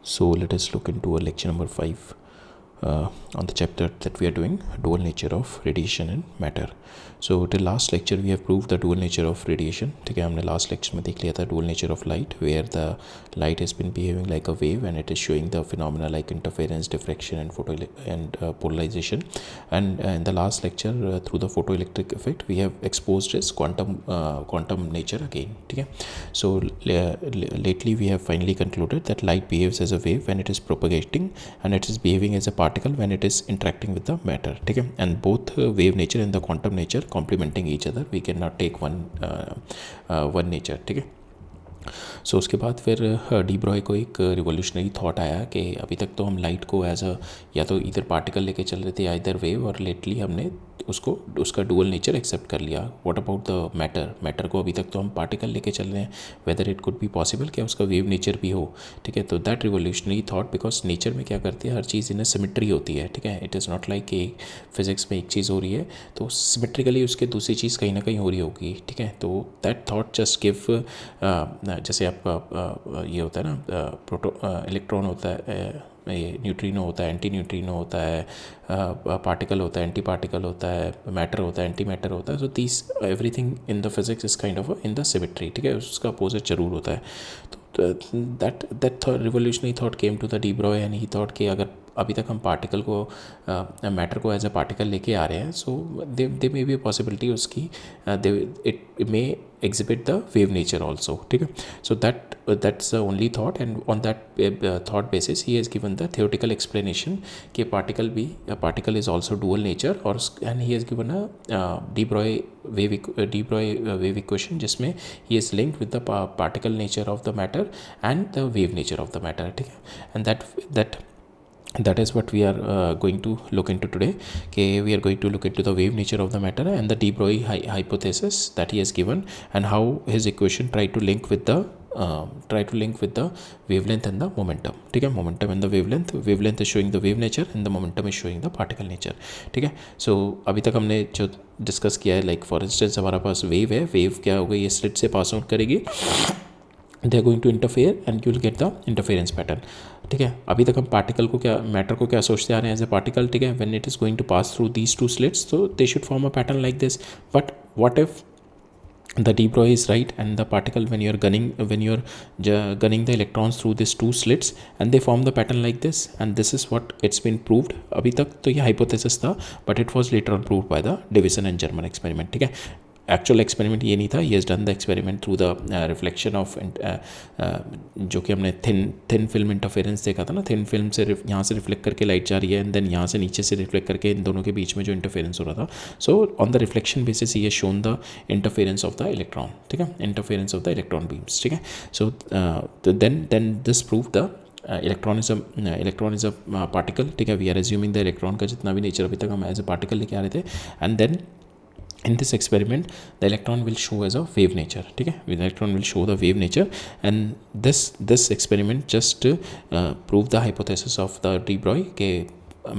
So let us look into lecture number 5 on the chapter that we are doing, dual nature of radiation and matter. So till last lecture we have proved the dual nature of radiation. ठीक है, हमने last lecture में देख लिया था dual nature of light, where the light has been behaving like a wave and it is showing the phenomena like interference, diffraction and polarization. And in the last lecture through the photoelectric effect we have exposed its quantum nature again. ठीक है, so lately we have finally concluded that light behaves as a wave when it is propagating and it is behaving as a particle when it is interacting with the matter. ठीक है, and both wave nature and the quantum nature complementing each other, we cannot take one nature. ठीक है, सो उसके बाद फिर D Broglie को एक revolutionary thought आया कि अभी तक तो हम लाइट को एज अ या तो इधर पार्टिकल लेके चल रहे थे या इधर वेव, और लेटली हमने उसका डुअल नेचर एक्सेप्ट कर लिया. व्हाट अबाउट द मैटर को अभी तक तो हम पार्टिकल लेके चल रहे हैं, whether it could be possible क्या उसका वेव नेचर भी हो. ठीक है, तो that revolutionary thought, because nature में क्या करती है, हर चीज़ इन सिमेट्री होती है. ठीक है, इट इज़ नॉट लाइक कि फिजिक्स में एक चीज़ हो रही है तो सिमेट्रिकली उसके दूसरी चीज़ कहीं ना कहीं हो रही होगी. ठीक है, तो दैट थॉट जस्ट गिव, जैसे आपका ये होता है ना, इलेक्ट्रॉन होता है, ये न्यूट्रिनो होता है, एंटी न्यूट्रिनो होता है, पार्टिकल होता है, एंटी पार्टिकल होता है, मैटर होता है, एंटी मैटर होता है. So this everything in the physics is kind of in the symmetry. ठीक है, उसका अपोजिट जरूर होता है. तो that revolutionary thought came to the de Broglie and he thought कि अगर अभी तक हम पार्टिकल को मैटर को एज अ पार्टिकल लेके आ रहे हैं, so they may be a possibility उसकी it may exhibit the wave nature also. ठीक है, so that's the only thought and on that thought basis he has given the theoretical explanation कि particle is also dual nature, और and he has given a de Broglie wave equation जिसमें he is linked with the particle nature of the matter and the wave nature of the matter. ठीक है, and that is what we are going to look into today. Okay, we are going to look into the wave nature of the matter and the de Broglie hypothesis that he has given, and how his equation try to link with the wavelength and the momentum. ठीक है, momentum and the wavelength is showing the wave nature and the momentum is showing the particle nature. ठीक है, so अभी तक हमने जो discuss किया है, लाइक फॉर इंस्टेंस हमारा पास वेव है, वेव क्या होगा, ये स्लिट से पास आउट करेगी, they are going to interfere and you will get the interference pattern. ठीक है, अभी तक हम पार्टिकल को क्या, मैटर को क्या सोचते आ रहे हैं एज ए पार्टिकल. ठीक है, when it is going to pass through these two slits, so they should form a pattern like this. But what if the de Broglie is right and the particle, when you're gunning the electrons through these two slits and they form the pattern like this, and this is what it's been proved. अभी तक तो ये hypothesis था, but it was later on proved by the Davison and German experiment. ठीक है, actual experiment ये नहीं था. He has done the experiment through the reflection of, जो कि हमने थिन फिल्म इंटरफेरेंस देखा था ना, थिन फिल्म से यहाँ से रिफ्लेक्ट करके लाइट जा रही है एंड देन यहाँ से नीचे से रिफ्लेक्ट करके इन दोनों के बीच में जो इंटरफेरेंस हो रहा था. So on the reflection basis he has shown the interference of the electron. ठीक है, interference of the electron beams. ठीक है, so then this prove the electron is a particle. ठीक है, we are assuming the electron का जितना भी nature अभी तक हम एज ए पार्टिकल लेके आ रहे थे, and then in this experiment the electron will show as a wave nature. ठीक है, the electron will show the wave nature, and this experiment just prove the hypothesis of the de Broglie के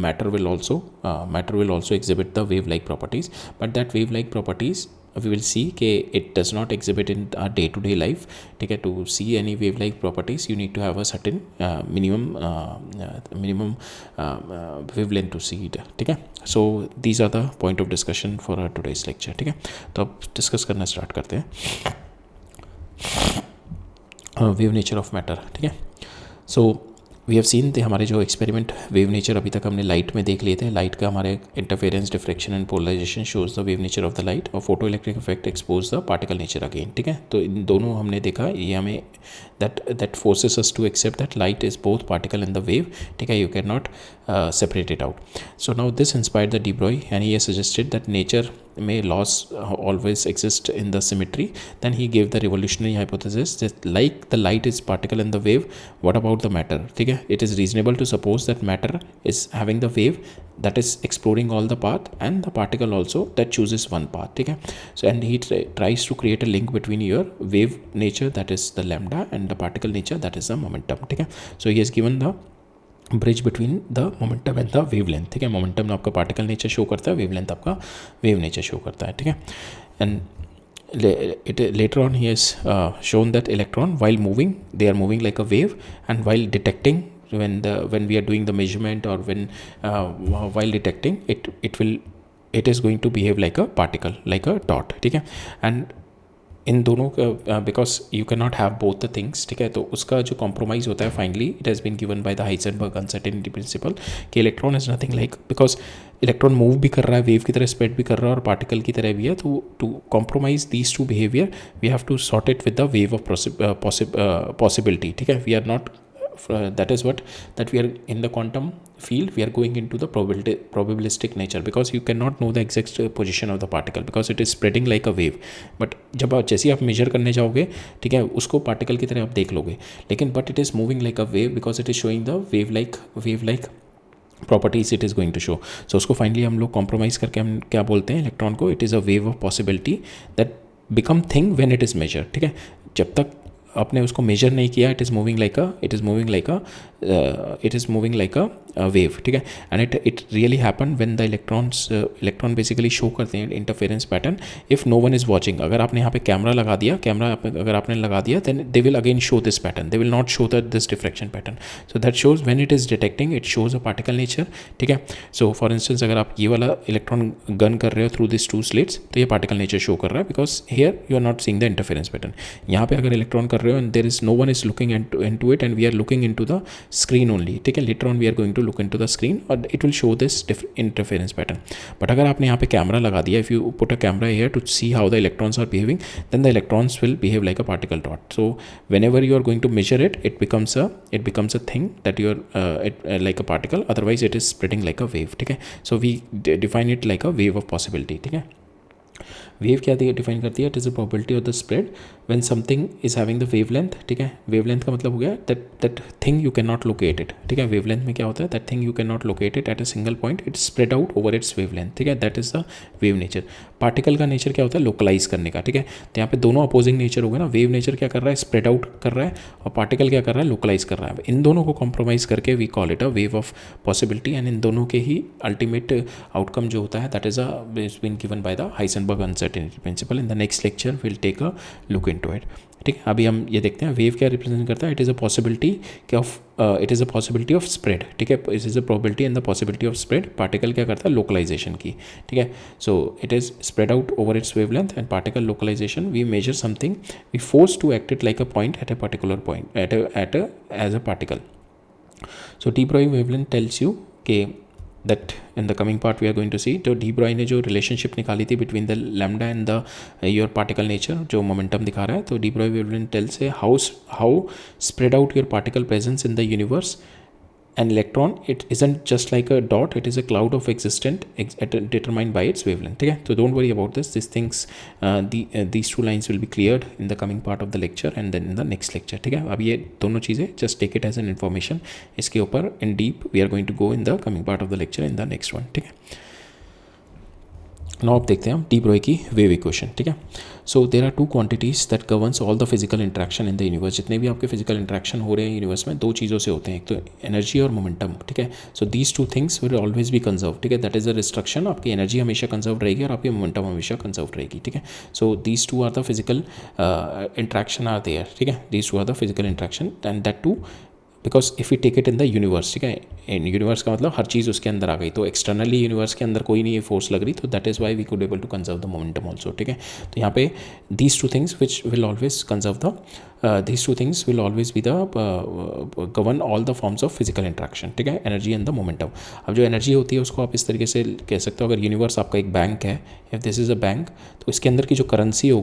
matter will also exhibit the wave like properties, but that wave like properties we will see कि it does not exhibit in our day to day life. ठीक है, to see any wave like properties you need to have a certain minimum wavelength to see it. ठीक है, so these are the point of discussion for our today's lecture. ठीक है, तो अब discuss करना start करते हैं वेव नेचर ऑफ मैटर. ठीक है, सो वी हैव सीन थे हमारे जो एक्सपेरिमेंट वेव नेचर अभी तक हमने लाइट में देख लिए थे. लाइट का हमारे interference, diffraction and polarization shows the wave nature of the light, और photo electric effect expose the particle nature again. ठीक है, तो इन दोनों हमने देखा, ये हमें that forces us to accept that light is both particle and the wave. ठीक है, you can not separate it out. So now this inspired the de Broglie, and he has suggested that nature may laws always exist in the symmetry. Then he gave the revolutionary hypothesis that like the light is particle and the wave, what about the matter? ठीक है, it is reasonable to suppose that matter is having the wave that is exploring all the path, and the particle also that chooses one path. ठीक है, so and he tries to create a link between your wave nature, that is the lambda, and the particle nature, that is the momentum. ठीक है, so he has given the bridge between the momentum and the wavelength. ठीक है, momentum आपका particle nature show करता है, wavelength आपका wave nature show करता है. ठीक है, and later on he has shown that electron while moving, they are moving like a wave, and while detecting when we are doing the measurement or when while detecting it is going to behave like a particle, like a dot, ठीक है. And इन दोनों का because you can not have both the things, ठीक है. तो उसका जो कॉम्प्रोमाइज़ होता है finally it has been given by the Heisenberg uncertainty principle कि electron is nothing like, because electron move भी कर रहा है, वेव की तरह स्प्रेड भी कर रहा है और पार्टिकल की तरह भी है. तो to compromise these two behaviour we have to sort it with the wave of possibility, ठीक है. We are not that is what that we are in the quantum field, we are going into the probabilistic nature because you cannot know the exact position of the particle because it is spreading like a wave. but जब जैसे आप major करने जाओगे, ठीक है, उसको particle की तरह आप देख लोगे, लेकिन but it is moving like a wave because it is showing the wave like properties it is going to show. So उसको फाइनली हम लोग कॉम्प्रोमाइज़ करके हम क्या बोलते हैं इलेक्ट्रॉन को, it is a wave of possibility that become thing when it is measure, ठीक है. जब तक आपने उसको मेजर नहीं किया it is moving like a wave, ठीक है. And it really happen when the electron basically show करते हैं interference pattern if no one is watching. अगर आपने यहाँ पे कैमरा लगा दिया अगर आपने लगा दिया then they will again show this pattern, they will not show this diffraction pattern. So that shows when it is detecting it shows a particle nature, ठीक है. सो फॉर इंस्टेंस अगर आप ये वाला इलेक्ट्रॉन गन कर रहे हो through this 2 slits तो ये पार्टिकल नेचर शो कर रहा है because here you are not seeing the interference pattern. यहाँ पे अगर इलेक्ट्रॉन कर रहे हो and there is no one is looking into it and we are looking into the screen only, ठीक है. later on we are going to look into the screen or it will show this interference pattern. but अगर आपने यहाँ पे camera लगा दिया, if you put a camera here to see how the electrons are behaving, then the electrons will behave like a particle dot. so whenever you are going to measure it, it becomes a thing that you are like a particle, otherwise it is spreading like a wave, ठीक है. so we define it like a wave of possibility, ठीक है. Wave क्या define करती है, it is a probability of the spread when something is having the wavelength, ठीक है. Wavelength का मतलब हो गया that thing you can not locate it, ठीक है. वेवलेंथ में क्या होता है, that thing you can not locate it at a single point, it spread out over its wavelength, ठीक है. That is the wave nature. Particle का nature क्या होता है, लोकलाइज करने का, ठीक है. तो यहाँ पे दोनों अपोजिंग नेचर हो गए ना. वेव नेचर क्या कर रहा है, स्प्रेड आउट कर रहा है, और पार्टिकल क्या कर रहा है, लोकलाइज कर रहा है. इन दोनों को कॉम्प्रोमाइज़ करके we call it a wave of possibility. And इन दोनों के ही अल्टीमेट आउटकम जो होता है that is been given by the Heisenberg uncertainty principle. In the next lecture will take a look into it, ठीक है. अभी हम ये देखते हैं वेव क्या रिप्रेजेंट करता है. It is a possibility of spread, ठीक है. It is a probability and the possibility of spread. Particle क्या करता है, लोकलाइजेशन की, ठीक है. So it is spread out over its wavelength and particle localisation. We measure something, we force to act it like a point at a particular point as a particle. So de Broglie wavelength tells you के that in the coming part we are going to see. तो D Broglie ने जो relationship निकाली थी between the lambda and the your particle nature, जो momentum दिखा रहा है. तो डी ब्रॉय वेवलेंथ टेल्स है how spread out your particle presence in the universe. An electron, it isn't just like a dot, it is a cloud of existent determined by its wavelength, ठीक है. So don't worry about this. These things these 2 lines will be cleared in the coming part of the lecture and then in the next lecture, ठीक है. अब ये दोनों चीज़ें just take it as an information. इसके ऊपर in deep we are going to go in the coming part of the lecture in the next one, ठीक है. नाउ अब देखते हैं हम डी ब्रॉय की वेव इक्वेशन, ठीक है. So there are 2 quantities that governs all the physical interaction in the universe. जितने भी आपके फिजिकल इंट्रैक्शन हो रहे हैं यूनिवर्स में 2 चीज़ों से होते हैं, एक तो एनर्जी और मोमेंटम, ठीक है. So these 2 things will always be conserve, ठीक है. That is a restriction. आपकी एनर्जी हमेशा कंजर्व रहेगी और आपकी मोमेंटम हमेशा कंजर्व रहेगी, ठीक है. So these 2 are the physical interaction are there, ठीक है. These 2 are the physical interaction and that too because if you take it in the universe, ठीक है. इन यूनिवर्स का मतलब हर चीज़ उसके अंदर आ गई, तो एक्सटर्नली यूनिवर्स के अंदर कोई नहीं फोर्स लग रही, तो that is why we could able to conserve the momentum also, ठीक है. तो यहाँ पे these 2 things which will always conserve these 2 things will always be the govern all the forms of physical interaction, ठीक है. Energy and the momentum. अब जो energy होती है उसको आप इस तरीके से कह सकते हो, अगर यूनिवर्स आपका एक बैंक है, if this is a bank, तो इसके अंदर की जो करेंसी हो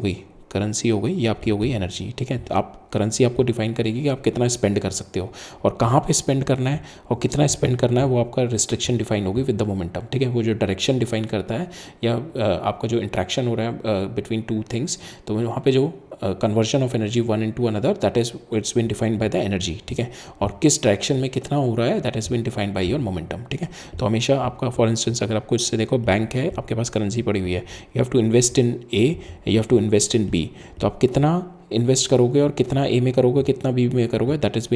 गई ये आपकी हो गई एनर्जी, ठीक है. तो आप करेंसी आपको डिफाइन करेगी कि आप कितना स्पेंड कर सकते हो और कहाँ पे स्पेंड करना है और कितना स्पेंड करना है, वो आपका रिस्ट्रिक्शन डिफाइन होगी विद द मोमेंटम, ठीक है. वो जो डायरेक्शन डिफाइन करता है या आपका जो इंट्रैक्शन हो रहा है बिटवीन 2 थिंग्स, तो वहाँ पे जो conversion of energy one into another, that is its been defined by the energy, ठीक है. और किस डायरेक्शन में कितना हो रहा है, that is been defined by your momentum, ठीक है. तो हमेशा आपका फॉर इंस्टेंस अगर आपको इससे देखो, बैंक है, आपके पास करेंसी पड़ी हुई है, you have to invest in A, you have to invest in B. तो आप कितना इन्वेस्ट करोगे और कितना ए में करोगे, कितना बी में करोगे, that is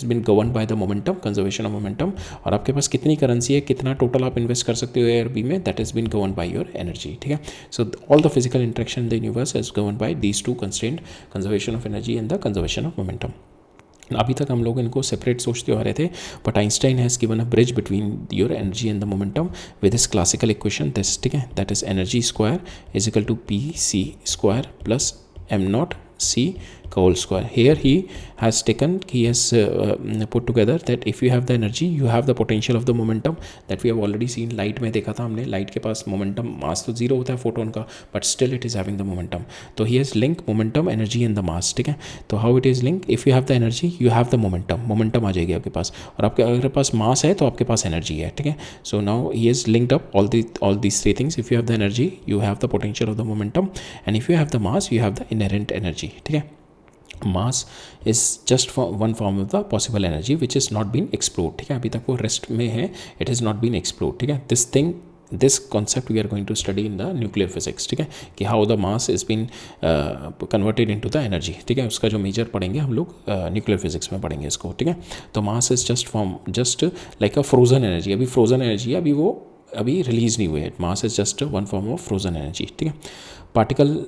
been govern by the momentum, conservation of momentum. और आपके पास कितनी करेंसी है, कितना टोटल आप इन्वेस्ट कर सकते हो ए और बी में, that is been govern by your energy, ठीक है. So all the physical interaction in the universe is govern by these 2 constraint, conservation of energy and the conservation of momentum. अभी तक हम लोग इनको सेपरेट सोचते आ रहे थे, but Einstein has given a bridge between your energy and the momentum with this classical equation this, ठीक है, that is energy square is equal to P C square plus M naught C का whole square. Here he has put together that if you have the energy you have the potential of the momentum that we have already seen. Light में देखा था हमने, light के पास momentum mass तो zero होता है photon का, but still it is having the momentum. तो he has link momentum energy and the mass, ठीक है. तो how it is link, if you have the energy you have the momentum, momentum आ जाएगी आपके पास, और आपके अगर पास मास है तो आपके पास एनर्जी है, ठीक है. So now he has linked up all these three things. If you have the energy you have the potential of the momentum, and if you have the mass you have the inherent energy, ठीक है. Mass is just one form of the possible energy which is not been explored, ठीक है. अभी तक वो rest में है, it is not been explored, ठीक है. This concept we are going to study in the nuclear physics, ठीक है, कि how the mass is been converted into the energy, ठीक है. उसका जो मेजर पढ़ेंगे हम लोग न्यूक्लियर फिजिक्स में पढ़ेंगे इसको, ठीक है. तो mass is just like a frozen energy. अभी फ्रोजन एनर्जी है, अभी रिलीज नहीं हुई है. Mass is just one form of frozen energy, ठीक है. Particle,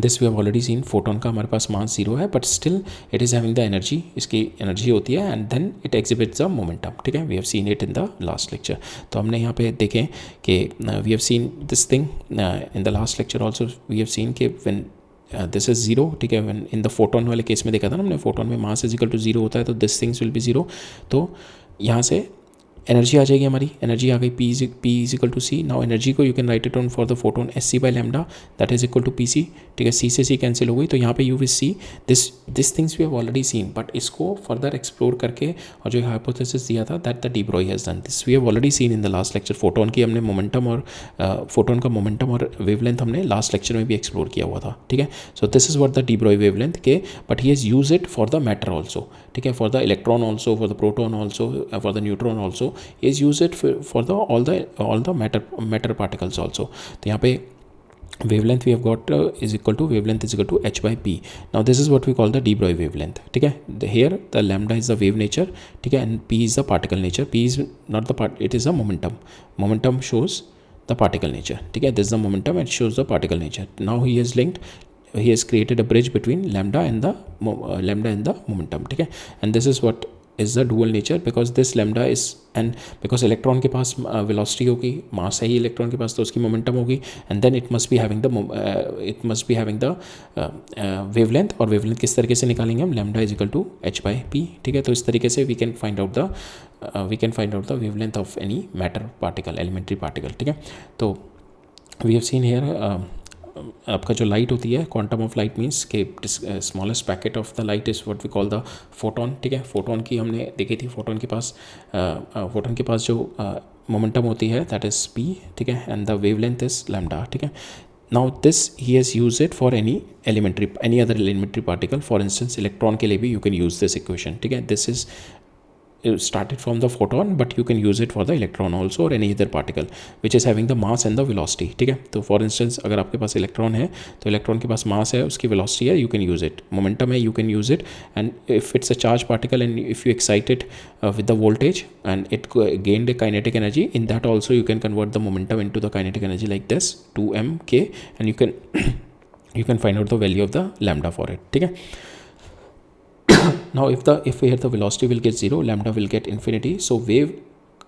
this we have already seen. Photon का हमारे पास मास जीरो है, but still it is having the energy, इसकी एनर्जी होती है, and then it exhibits the momentum, ठीक है. We have seen it in the last lecture. तो हमने यहाँ पे देखें कि we have seen this thing in the last lecture also. We have seen कि व्हेन दिस इज जीरो, ठीक है, व्हेन इन द फोटोन वाले केस में देखा था ना हमने, फोटोन में mass is equal to zero होता है, तो this things will be zero. तो यहाँ से एनर्जी आ जाएगी हमारी, एनर्जी आ गई P is equal to C. Now energy को you can write it on for the photon as C by lambda, that is equal to P C, ठीक है. सी से सी कैंसिल हो गई, तो यहाँ पे you will see this things we have already seen, but इसको फर्दर एक्सप्लोर करके और जो हाइपोथेसिस दिया था that the de Broglie has done this, we have already seen in the last lecture. Photon की हमने मोमेंटम और फोटोन का मोमेंटम और वेवलेंथ हमने लास्ट लेक्चर में भी एक्सप्लोर किया हुआ था, ठीक है. So this is what the de Broglie wavelength के, but he has use it for the matter also, ठीक है, for the electron also, for the proton also, for the neutron also, is use it for all the matter particles also. तो यहाँ पे wavelength we have got is equal to h by p. Now this is what we call the de Broglie wavelength, ठीक है. Here the lambda is the wave nature, ठीक है, and p is the particle nature. P is not the part, it is the momentum shows the particle nature, ठीक है. This is the momentum and shows the particle nature. Now he has created a bridge between lambda and the momentum, ठीक है. And this is what is the dual nature, because this lambda is, and because electron के पास velocity होगी, mass है ही electron के पास, तो उसकी momentum होगी, and then it must be having the wavelength. और wavelength किस तरीके से निकालेंगे हम, lambda is equal to h by p, ठीक है. तो इस तरीके से we can find out the wavelength of any matter particle, elementary particle, ठीक है. तो we have seen here आपका जो लाइट होती है, क्वांटम ऑफ लाइट मीन्स के smallest packet of the light is what we call the photon, ठीक है. फोटोन की हमने देखी थी, फोटोन के पास जो मोमेंटम होती है दैट इज़ पी, ठीक है, and the wavelength is lambda, ठीक है. Now this he has use it for any other elementary particle. For instance electron के लिए भी you can use this equation, ठीक है. This is started from the photon, but you can use it for the electron also or any other particle which is having the mass and the velocity, ठीक है. तो for instance अगर आपके पास electron है, तो electron के पास मास है, उसकी वेलोसिटी है, you can use it. Momentum है, you can use it, and if it's a charge particle and if you excite it with the voltage and it gained a kinetic energy, in that also you can convert the momentum into the kinetic energy like this 2mk, and you can find out the value of the lambda for it, ठीक है. Now if here the velocity will get 0, lambda will get infinity. So wave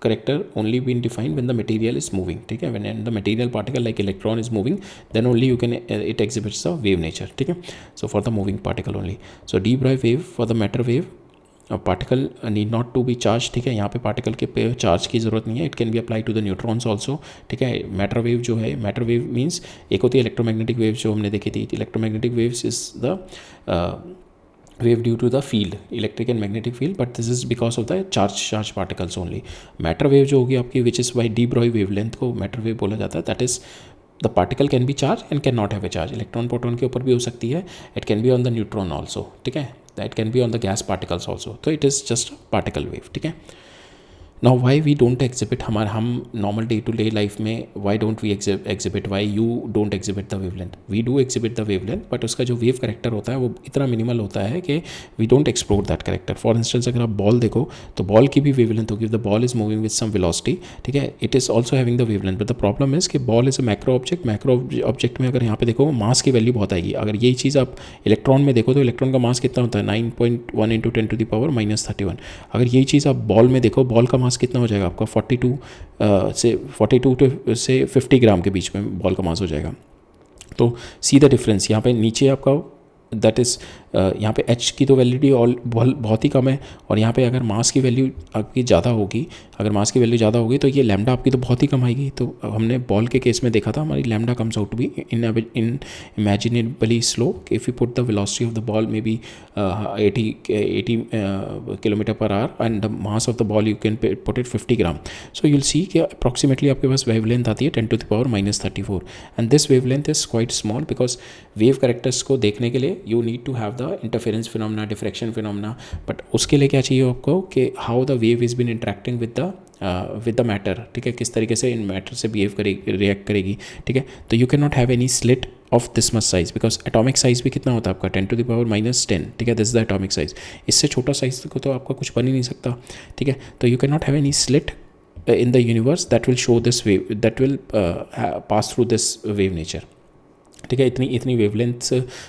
character only been defined when the material is moving, ठीक है. When the material particle like electron is moving, then only you can it exhibits the wave nature, ठीक है. So for the moving particle only. So de Broglie wave for the matter wave, particle need not to be charge, ठीक है. यहाँ पे particle के पे charge की ज़रूरत नहीं है. It can be apply to the neutrons also, ठीक है. मैटर वेव जो है, मैटर वेव मीन्स एक होती है इलेक्ट्रोमैग्नेटिक वेव जो हमने देखी थी. Electromagnetic waves is the wave due to the field, electric and magnetic field, but this is because of the charge particles only. Matter wave जो होगी आपकी, which is by de Broglie wavelength को matter wave बोला जाता है. that is the particle can be charged and cannot have a charge. Electron proton के ऊपर भी हो सकती है. it can be on the neutron also, ठीक है. that can be on the gas particles also. तो it is just a particle wave, ठीक है. Now why we don't exhibit, हम normal day to day life में why don't we exhibit, why you don't exhibit the wavelength? We do exhibit the wavelength, but उसका जो wave character होता है वो इतना मिनिमल होता है कि we don't explore that character. For instance अगर आप बॉल देखो तो बॉल की भी वेवलेंथ होगी, the ball is moving with some velocity, ठीक है, it is also having the wavelength. But the problem is कि ball is a macro object. Macro object में अगर यहाँ पे देखो मास की वैल्यू बहुत आएगी. अगर यही चीज़ आप इलेक्ट्रॉन में देखो तो इलेक्ट्रॉन का मास कितना होता है? 9.1 इंटू 10⁻⁻31. अगर यही चीज़ आप बॉल में देखो, बॉल का मास कितना हो जाएगा आपका? 42 से 50 ग्राम के बीच में बॉल का मास हो जाएगा. तो सी द डिफरेंस. यहाँ पे नीचे आपका दैट इज़ यहाँ पे एच की तो वैल्यूडी बहुत ही कम है, और यहाँ पे अगर मास की वैल्यू आपकी ज़्यादा होगी, अगर मास की वैल्यू ज़्यादा होगी तो ये लैम्डा आपकी तो बहुत ही कम आएगी. तो हमने बॉल के केस में देखा था हमारी lambda comes out to be unimaginably slow. If you put the velocity of the ball may be 80 kilometre per hour and the mass of the ball you can put it 50 gram. So you'll see कि approximately आपके पास wavelength आती है 10⁻⁻34. And this wavelength is quite small because wave characters को देखने के लिए you need to have the interference phenomena, diffraction phenomena. But उसके लिए क्या चाहिए आपको कि how the wave is been interacting with the matter, ठीक है, किस तरीके से इन मैटर से बिहेव करेगी, रिएक्ट करेगी, ठीक है. तो you can not have any slit of this much size because atomic size भी कितना होता है आपका? 10⁻⁻10, ठीक है, this is the atomic size. इससे छोटा साइज को तो आपका कुछ बन ही नहीं सकता, ठीक है. तो you can not have any slit in the universe that will show this wave, that will pass through this wave nature, ठीक है. इतनी वेवलेंथ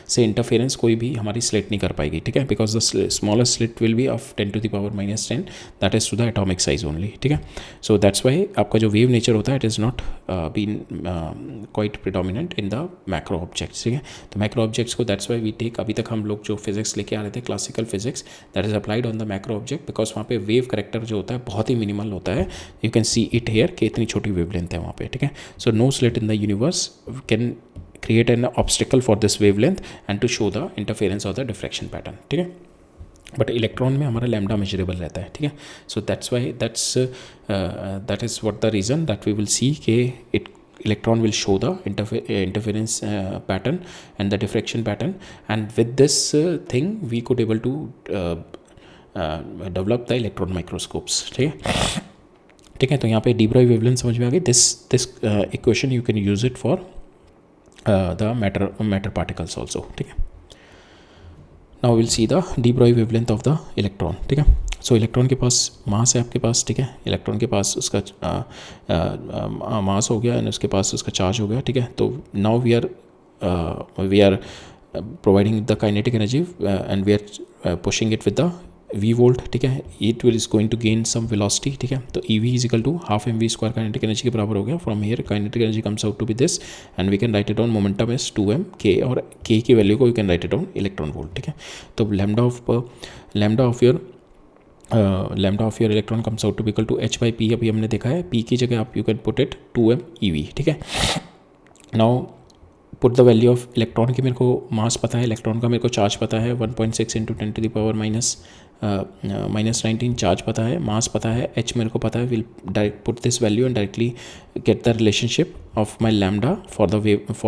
से इंटरफेरेंस कोई भी हमारी स्लिट नहीं कर पाएगी, ठीक है, because the smallest slit will be of 10⁻⁻10, that is to the atomic size only, ठीक है. सो दैट्स वाई आपका जो वेव नेचर होता है it is not been quite predominant in the macro objects, ठीक है. तो मैक्रो ऑब्जेक्ट्स को दैट्स वाई वी टेक, अभी तक हम लोग जो फिजिक्स लेके आ रहे थे classical physics, that is applied on the macro object because वहाँ पे वेव करेक्टर जो होता है बहुत ही मिनिमल होता है. You can see it here कि इतनी छोटी वेवलेंथ है वहाँ पे, ठीक है. So no slit in the universe can create an obstacle for this wavelength and to show the interference of the diffraction pattern, ठीक है. बट इलेक्ट्रॉन में हमारा लैम्डा मेजरेबल रहता है, ठीक है. So that's why that is what the reason that we will see के it electron will show the interference pattern and the diffraction pattern, and with this thing we could able to develop the electron microscopes, ठीक है. ठीक है, तो यहाँ पे D Broglie wavelength समझ में आ गई. This equation you can use it for the matter particles also, ठीक है. now we'll see the de Broglie wavelength of the electron, ठीक है. सो इलेक्ट्रॉन के पास मास है आपके पास, ठीक है, इलेक्ट्रॉन के पास उसका मास हो गया एंड उसके पास उसका चार्ज हो गया, ठीक है. तो now we are providing the kinetic energy and we are pushing it with the v volt, ठीक है. It will is going to gain some velocity, ठीक है. तो E V is equal to half M V square kinetic energy के बराबर हो गया. From here kinetic energy comes out to be this and we can write it down. Momentum is 2m k और k की value को you can write it down electron volt, ठीक है. तो lambda of your electron comes out to be equal to h/p. अभी हमने देखा है p की जगह आप you can put it 2m eV, ठीक है. Now put the value of electron की, मेरे को मास पता है, इलेक्ट्रॉन का मेरे को चार्ज पता है 1.6 इंटू 10⁻⁻19 चार्ज पता है, मास पता है, h मेरे को पता है. Will direct put this value and directly get the relationship of my lambda for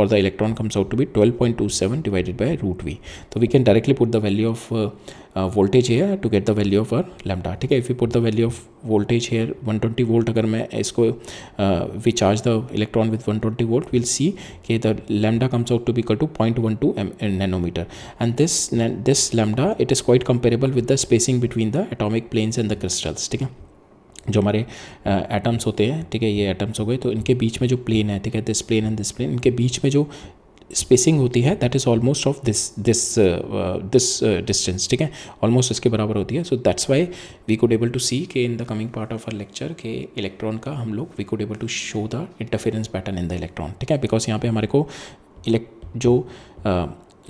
the electron comes out to be 12.27 divided by √v. तो we can directly put the value of voltage here to get the value of our lambda, ठीक है. if you put the value of voltage here 120 volt, अगर मैं इसको we charge the electron with 120 volt, we'll see कि the lambda comes out to be equal to 0.12 nanometer, and this lambda it is quite comparable with the spacing between the atomic planes and the crystals, ठीक है. जो हमारे atoms होते हैं, ठीक है, ये एटम्स हो गए, तो इनके बीच में जो प्लेन है, ठीक है, this plane and this plane, इनके बीच में जो स्पेसिंग होती है that is almost of this distance, ठीक है, ऑलमोस्ट इसके बराबर होती है. So that's why we could able to see के in the coming part of our lecture के इलेक्ट्रॉन का हम लोग we could able to show the interference pattern in the electron, ठीक है. बिकॉज यहाँ पे हमारे को जो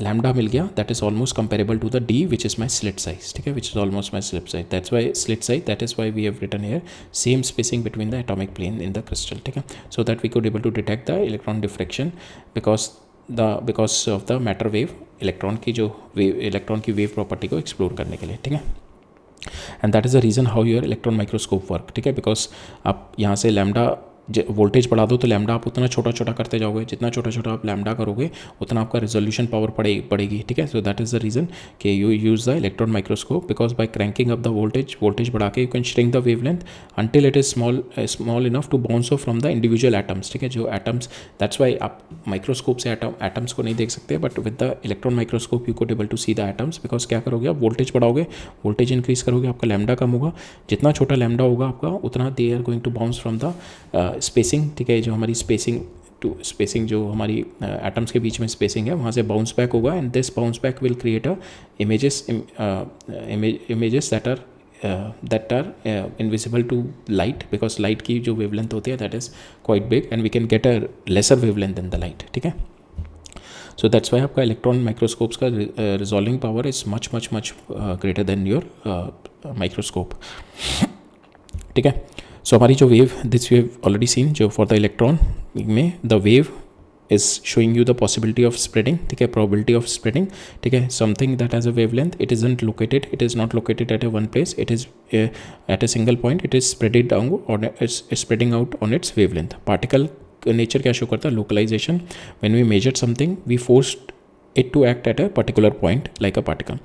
लैम्डा मिल गया that is almost comparable to the D which is my slit size, ठीक है, which is almost my slit size. That's why slit size, that is why we have written here same spacing between the atomic plane in the crystal, ठीक है. So that we could able to detect the electron diffraction because of the matter wave, electron की wave property को explore करने के लिए, ठीक है. And that is the reason how your electron microscope work, ठीक है. बिकॉज आप यहाँ से लैम्डा वोल्टेज बढ़ा दो तो लैम्डा आप उतना छोटा छोटा करते जाओगे, जितना छोटा छोटा आप लैम्डा करोगे उतना आपका रेजोल्यूशन पावर बढ़ेगी, ठीक है। So that is the reason कि you use the electron microscope, because by cranking up the voltage बढ़ा के you can shrink the wavelength until it is small enough to bounce off from the individual atoms, ठीक है। जो atoms, that's why आप microscope से atoms को नहीं देख सकते, but with the electron microscope you could able to see the atoms, because क्या करोगे आप वोल्टेज बढ़ाओगे, वोल्टेज इंक्रीज करोगे, आपका लैम्डा कम होगा, जितना छोटा लैम्डा होगा आपका उतना they are going to bounce from the spacing, ठीक है। जो हमारी स्पेसिंग जो हमारी एटम्स के बीच में स्पेसिंग है वहाँ से बाउंस बैक होगा, and this bounce back will create a images that are invisible to light, because light की जो wavelength होती है that is quite big and we can get a lesser wavelength than the light, ठीक है। So that's why आपका electron microscopes का resolving power is much greater than your microscope, ठीक है। सो हमारी जो wave, this we have already seen, जो for the electron में the wave is showing you the possibility of spreading, ठीक है, probability of spreading, ठीक है। something that has a wavelength, it is not located at a one place, it is at a single point, it is spreading down or is spreading out on its wavelength. particle nature क्या show करता है, localization. when we measured something we forced it to act at a particular point like a particle.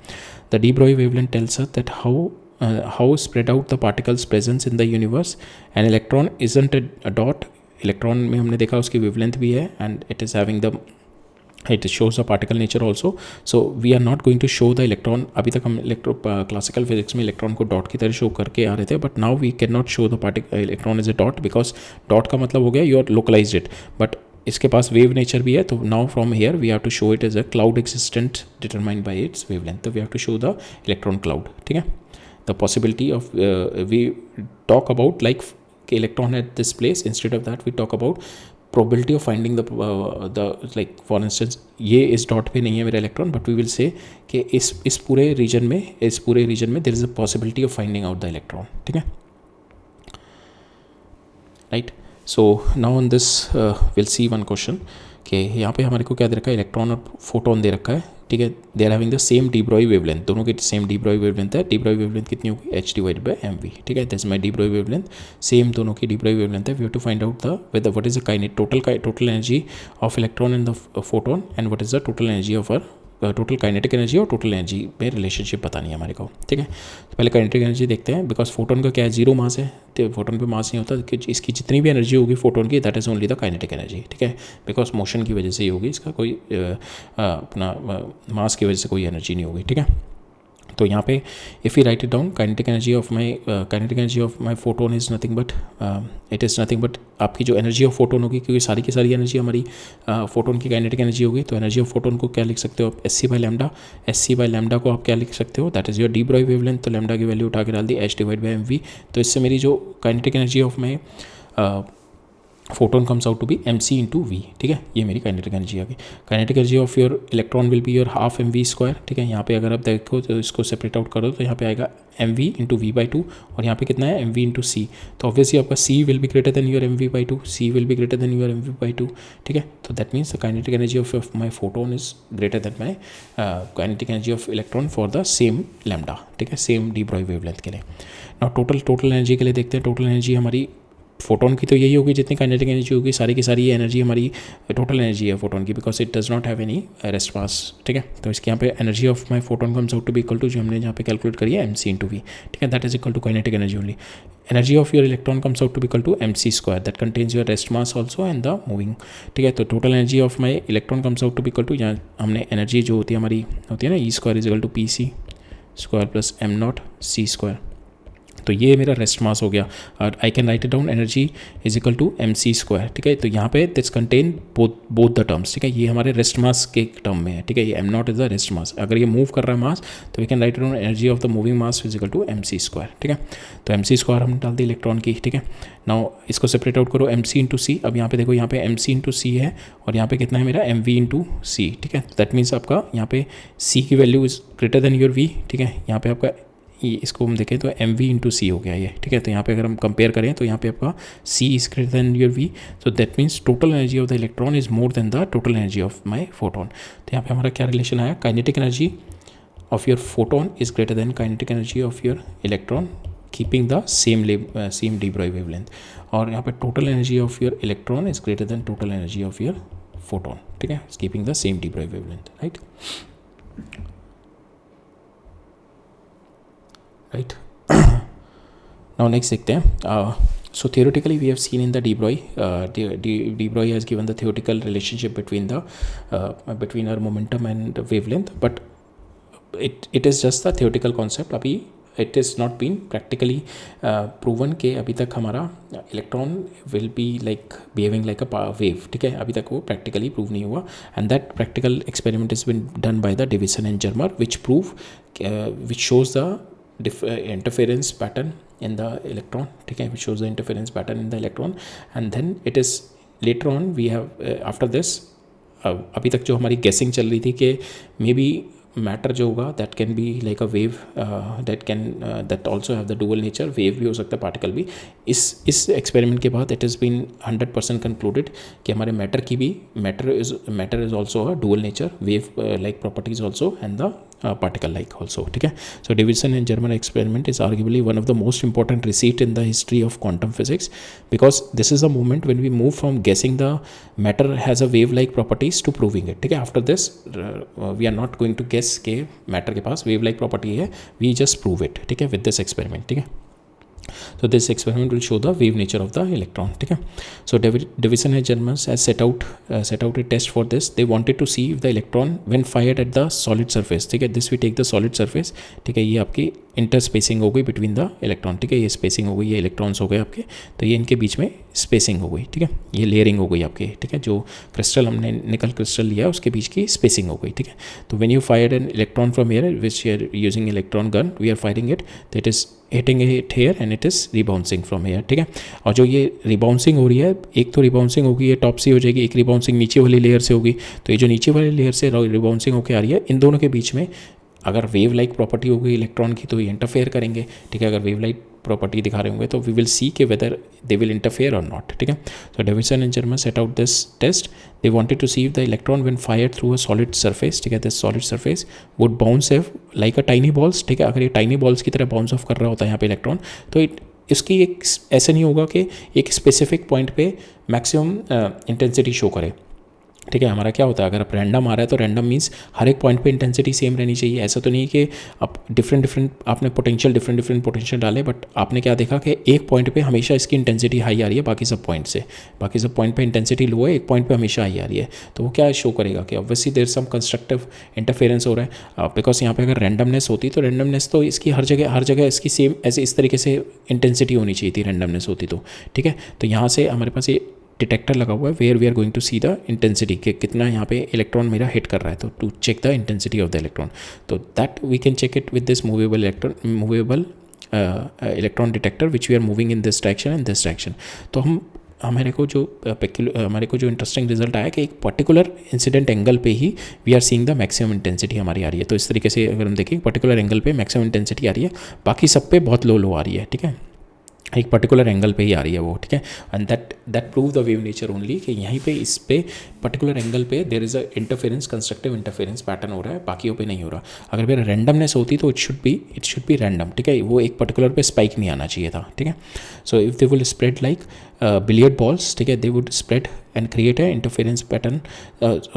The de Broglie wavelength tells us that how spread out the particles presence in the universe. An electron isn't a dot. Electron में हमने देखा उसकी wavelength भी है, and it is having the, it shows the particle nature also. So we are not going to show the electron. अभी तक हम classical physics में इलेक्ट्रॉन को डॉट की तरह शो करके आ रहे थे, but now we can not show the electron is a dot, because dot का मतलब हो गया you are localised it, but इसके पास वेव नेचर भी है. तो now from here we have to show it as a cloud existent determined by its wavelength. तो we have to show the electron cloud. ठीक है. The possibility of we talk about like electron at this place. Instead of that we talk about probability of finding the like for instance ये इस dot पे नहीं है मेरा electron, but we will say कि इस पूरे रीजन में there is a possibility of finding out the electron. ठीक है, right. So now on this will see one question कि यहाँ पे हमारे को क्या दे रखा है, इलेक्ट्रॉन और फोटोन दे रखा है. ठीक है, they are having the same de Broglie wavelength. दोनों की सेम डी ब्रॉगी वेवलेंथ है. डी ब्रॉगी वेवलेंथ कितनी होगी, h/mv. ठीक है, this my de Broglie wavelength. Same दोनों की डी ब्रॉगी वेवलेंथ है. We have to find out the whether what is the total energy of electron and the photon, and what is the total energy of total kinetic energy और total energy में relationship बतानी है हमारे को. ठीक है, तो पहले काइनेटिक एनर्जी देखते हैं. बिकॉज फोटोन का क्या है, जीरो मास है, तो फोटोन पे मास नहीं होता कि इसकी जितनी भी एनर्जी होगी फोटोन की, that is only the kinetic energy. ठीक है, बिकॉज मोशन की वजह से ही होगी, इसका कोई अपना मास की वजह से कोई एनर्जी नहीं होगी. ठीक है, तो यहाँ पे if you right it down, kinetic energy of my photon is nothing but it is nothing but आपकी जो एनर्जी ऑफ फोटोन होगी, क्योंकि सारी की सारी एनर्जी हमारी फोटोन की काइनेटिक एनर्जी होगी, तो एनर्जी ऑफ फोटोन को क्या लिख सकते हो आप, SC/λ. SC/λ को आप क्या लिख सकते हो, that is your de Broglie wavelength. तो लैम्डा की वैल्यू उठा के डाल दी, h/mv. तो इससे मेरी जो kinetic energy of my photon comes out to be mc/v. ठीक है, ये मेरी काइनेटिक एनर्जी आ गई. Kinetic energy of your electron will be your half mv². ठीक है, यहाँ पे अगर आप देखो तो इसको सेपरेट आउट करो तो यहाँ पे आएगा mv/v/2, और यहाँ पे कितना है mv/c. तो ऑब्वियसली आपका c will be greater than your mv/2, c will be greater than your mv/2. ठीक है, तो that means the kinetic energy of my photon is greater than my kinetic energy of electron for the same lambda. ठीक है, same de Broglie wavelength के लिए. Now total energy के लिए देखते हैं. टोटल एनर्जी हमारी फोटोन की तो यही होगी जितनी काइनेटिक एनर्जी होगी, सारी की सारी ये एनर्जी हमारी टोटल एनर्जी है फोटोन की, because it does not have any rest mass. ठीक है, तो इसके यहाँ पे energy of my photon comes out to be equal to, जो हमने यहाँ पे कैलकुलेट करी है, mc/v. ठीक है, that is equal to kinetic energy only. Energy of your electron comes out to be equal to mc², that contains your rest mass also and the moving. ठीक है, तो total energy of my electron comes out to be equal to, यहाँ हमने energy जो होती है हमारी होती है ना, E² is equal to pc² plus m0c². तो ये मेरा रेस्ट मास हो गया. और I can write it down, energy is equal to mc². ठीक है, तो यहाँ पे this contain both the terms. ठीक है, ये हमारे रेस्ट मास के टर्म में है. ठीक है, ये m0 is the rest mass. अगर ये मूव कर रहा है मास, तो we can write it down, energy of the moving mass is equal to mc². ठीक है, तो mc² हम डाल दी इलेक्ट्रॉन की. ठीक है, नाउ इसको सेपरेट आउट करो, mc/c. अब यहाँ पे देखो, यहाँ पे mc/c है, और यहाँ पे कितना है मेरा mv/c. ठीक है, दैट मीन्स आपका यहाँ पे c की value is greater than your v. ठीक है, यहाँ पे आपका इसको हम देखें तो mv/c हो गया ये. ठीक है, तो यहाँ पे अगर हम कंपेयर करें तो यहाँ पे आपका c is greater than your v. So that means total energy of the electron is more than the total energy of my photon. तो यहाँ पे हमारा क्या रिलेशन आया, kinetic energy of your photon is greater than kinetic energy of your electron. Keeping the same D Broglie wavelength. और यहाँ पे total energy of your electron is greater than total energy of your photon, ठीक है, keeping the same D Broglie wavelength, right. Now next देखते हैं। So theoretically we have seen in the de Broglie, de Broglie has given the theoretical relationship between our momentum and wavelength, but it is just the theoretical concept. अभी it is not been practically proven कि अभी तक हमारा electron will be like behaving like a wave, ठीक है, अभी तक वो practically prove नहीं हुआ, and that practical experiment has been done by the Davison and Germer, which shows the interference pattern in the electron, ठीक है, which shows the interference pattern in the electron, and then it is later on we have after this अभी तक जो हमारी guessing चल रही थी कि maybe मैटर जो होगा that can be like a wave, that also have the dual nature, wave भी हो सकता है, पार्टिकल भी। इस एक्सपेरिमेंट के बाद इट इज़ बीन 100% कंक्लूडेड कि हमारे मैटर की भी matter is also a dual nature, wave like properties also and the particle like also, ठीक है। So Davison and Germer experiment is arguably one of the most important receipt in the history of quantum physics, because this is the moment when we move from guessing the matter has a wave like properties to proving it, ठीक है। After this we are not going to guess के matter के पास wave like property है, we just prove it, ठीक है, with this experiment, ठीक है। So this experiment will show the wave nature of the electron, ठीक है। So Davison and Germer has set out a test for this. They wanted to see if the electron when fired at the solid surface, ठीक है, this we take the solid surface, ठीक है, ये आपकी inter spacing हो गई between the electron, ठीक है, ये स्पेसिंग हो गई, ये इलेक्ट्रॉन्स हो गए आपके, तो ये इनके बीच में स्पेसिंग हो गई, ठीक है, ये लेयरिंग हो गई आपके, ठीक है, जो क्रिस्टल हमने निकल क्रिस्टल लिया उसके बीच की स्पेसिंग हो गई, ठीक है। तो when you fire an electron from here which you are using electron gun, we are firing it, तो it is hitting it here and it is rebouncing from here, ठीक है। और जो ये रिबाउंसिंग हो रही है, एक तो रिबाउंसिंग होगी ये टॉप से हो जाएगी, एक रिबाउंसिंग नीचे वाली लेयर से होगी, तो ये जो नीचे वाली लेयर से रिबाउंसिंग होकर आ रही है, इन दोनों के बीच में अगर वेव लाइक प्रॉपर्टी होगी इलेक्ट्रॉन की तो ये इंटरफेयर करेंगे, ठीक है। अगर वेव लाइक प्रॉपर्टी दिखा रहे होंगे तो वी विल सी के वेदर दे विल इंटरफेयर और नॉट, ठीक है। So Davisson and Germer set out this test, they wanted to see if the electron when fired through a solid surface, ठीक है, this solid surface would bounce like a tiny balls, ठीक है। अगर ये tiny balls की तरह bounce off कर रहा होता है यहाँ पे इलेक्ट्रॉन, तो इसकी एक ऐसे नहीं होगा कि एक स्पेसिफिक पॉइंट पे मैक्सिमम इंटेंसिटी शो करे, ठीक है। हमारा क्या होता है, अगर आप रैंडम आ रहा है तो रैंडम मीन्स हर एक पॉइंट पे इंटेंसिटी सेम रहनी चाहिए, ऐसा तो नहीं कि आप डिफरेंट आपने डिफरेंट पोटेंशियल डाले, बट आपने क्या देखा कि एक पॉइंट पे हमेशा इसकी इंटेंसिटी हाई आ रही है बाकी सब पॉइंट पे इंटेंसिटी लो है, एक पॉइंट पे हमेशा हाई आ रही है, तो वो क्या शो करेगा कि obviously there some constructive interference हो रहा है, बिकॉज यहाँ पे अगर रैंडमनेस होती तो रैंडमनेस तो इसकी हर जगह इसकी सेम ऐसे इस तरीके से इंटेंसिटी होनी चाहिए थी, रैंडमनेस होती तो, ठीक है। तो यहाँ से हमारे पास ये डिटेक्टर लगा हुआ है where we are going to see the intensity कि कितना यहाँ पे इलेक्ट्रॉन मेरा हिट कर रहा है, तो to check the intensity of the electron, तो that we can check it with this movable electron detector which we are moving in this direction and this direction. तो हमारे को जो इंटरेस्टिंग रिजल्ट आया कि एक पर्टिकुलर इंसिडेंट एंगल पे ही we are seeing the maximum intensity हमारी आ रही है। तो इस तरीके से अगर हम देखें पर्टिकुलर एंगल पे मैक्सिमम इंटेंसिटी आ रही है, बाकी सब पे बहुत लो आ रही है, ठीक है, एक पर्टिकुलर एंगल पे ही आ रही है वो, ठीक है। And that prove the wave nature only कि यहीं पे इस पे पर्टिकुलर एंगल पे there is a interference, constructive interference pattern हो रहा है, बाकियों पे नहीं हो रहा। अगर मेरा रैंडमनेस होती तो इट शुड बी रैंडम, ठीक है, वो एक पर्टिकुलर पे स्पाइक नहीं आना चाहिए था, ठीक है। So if they will spread like billiard balls, ठीक है, they would spread and create a interference pattern,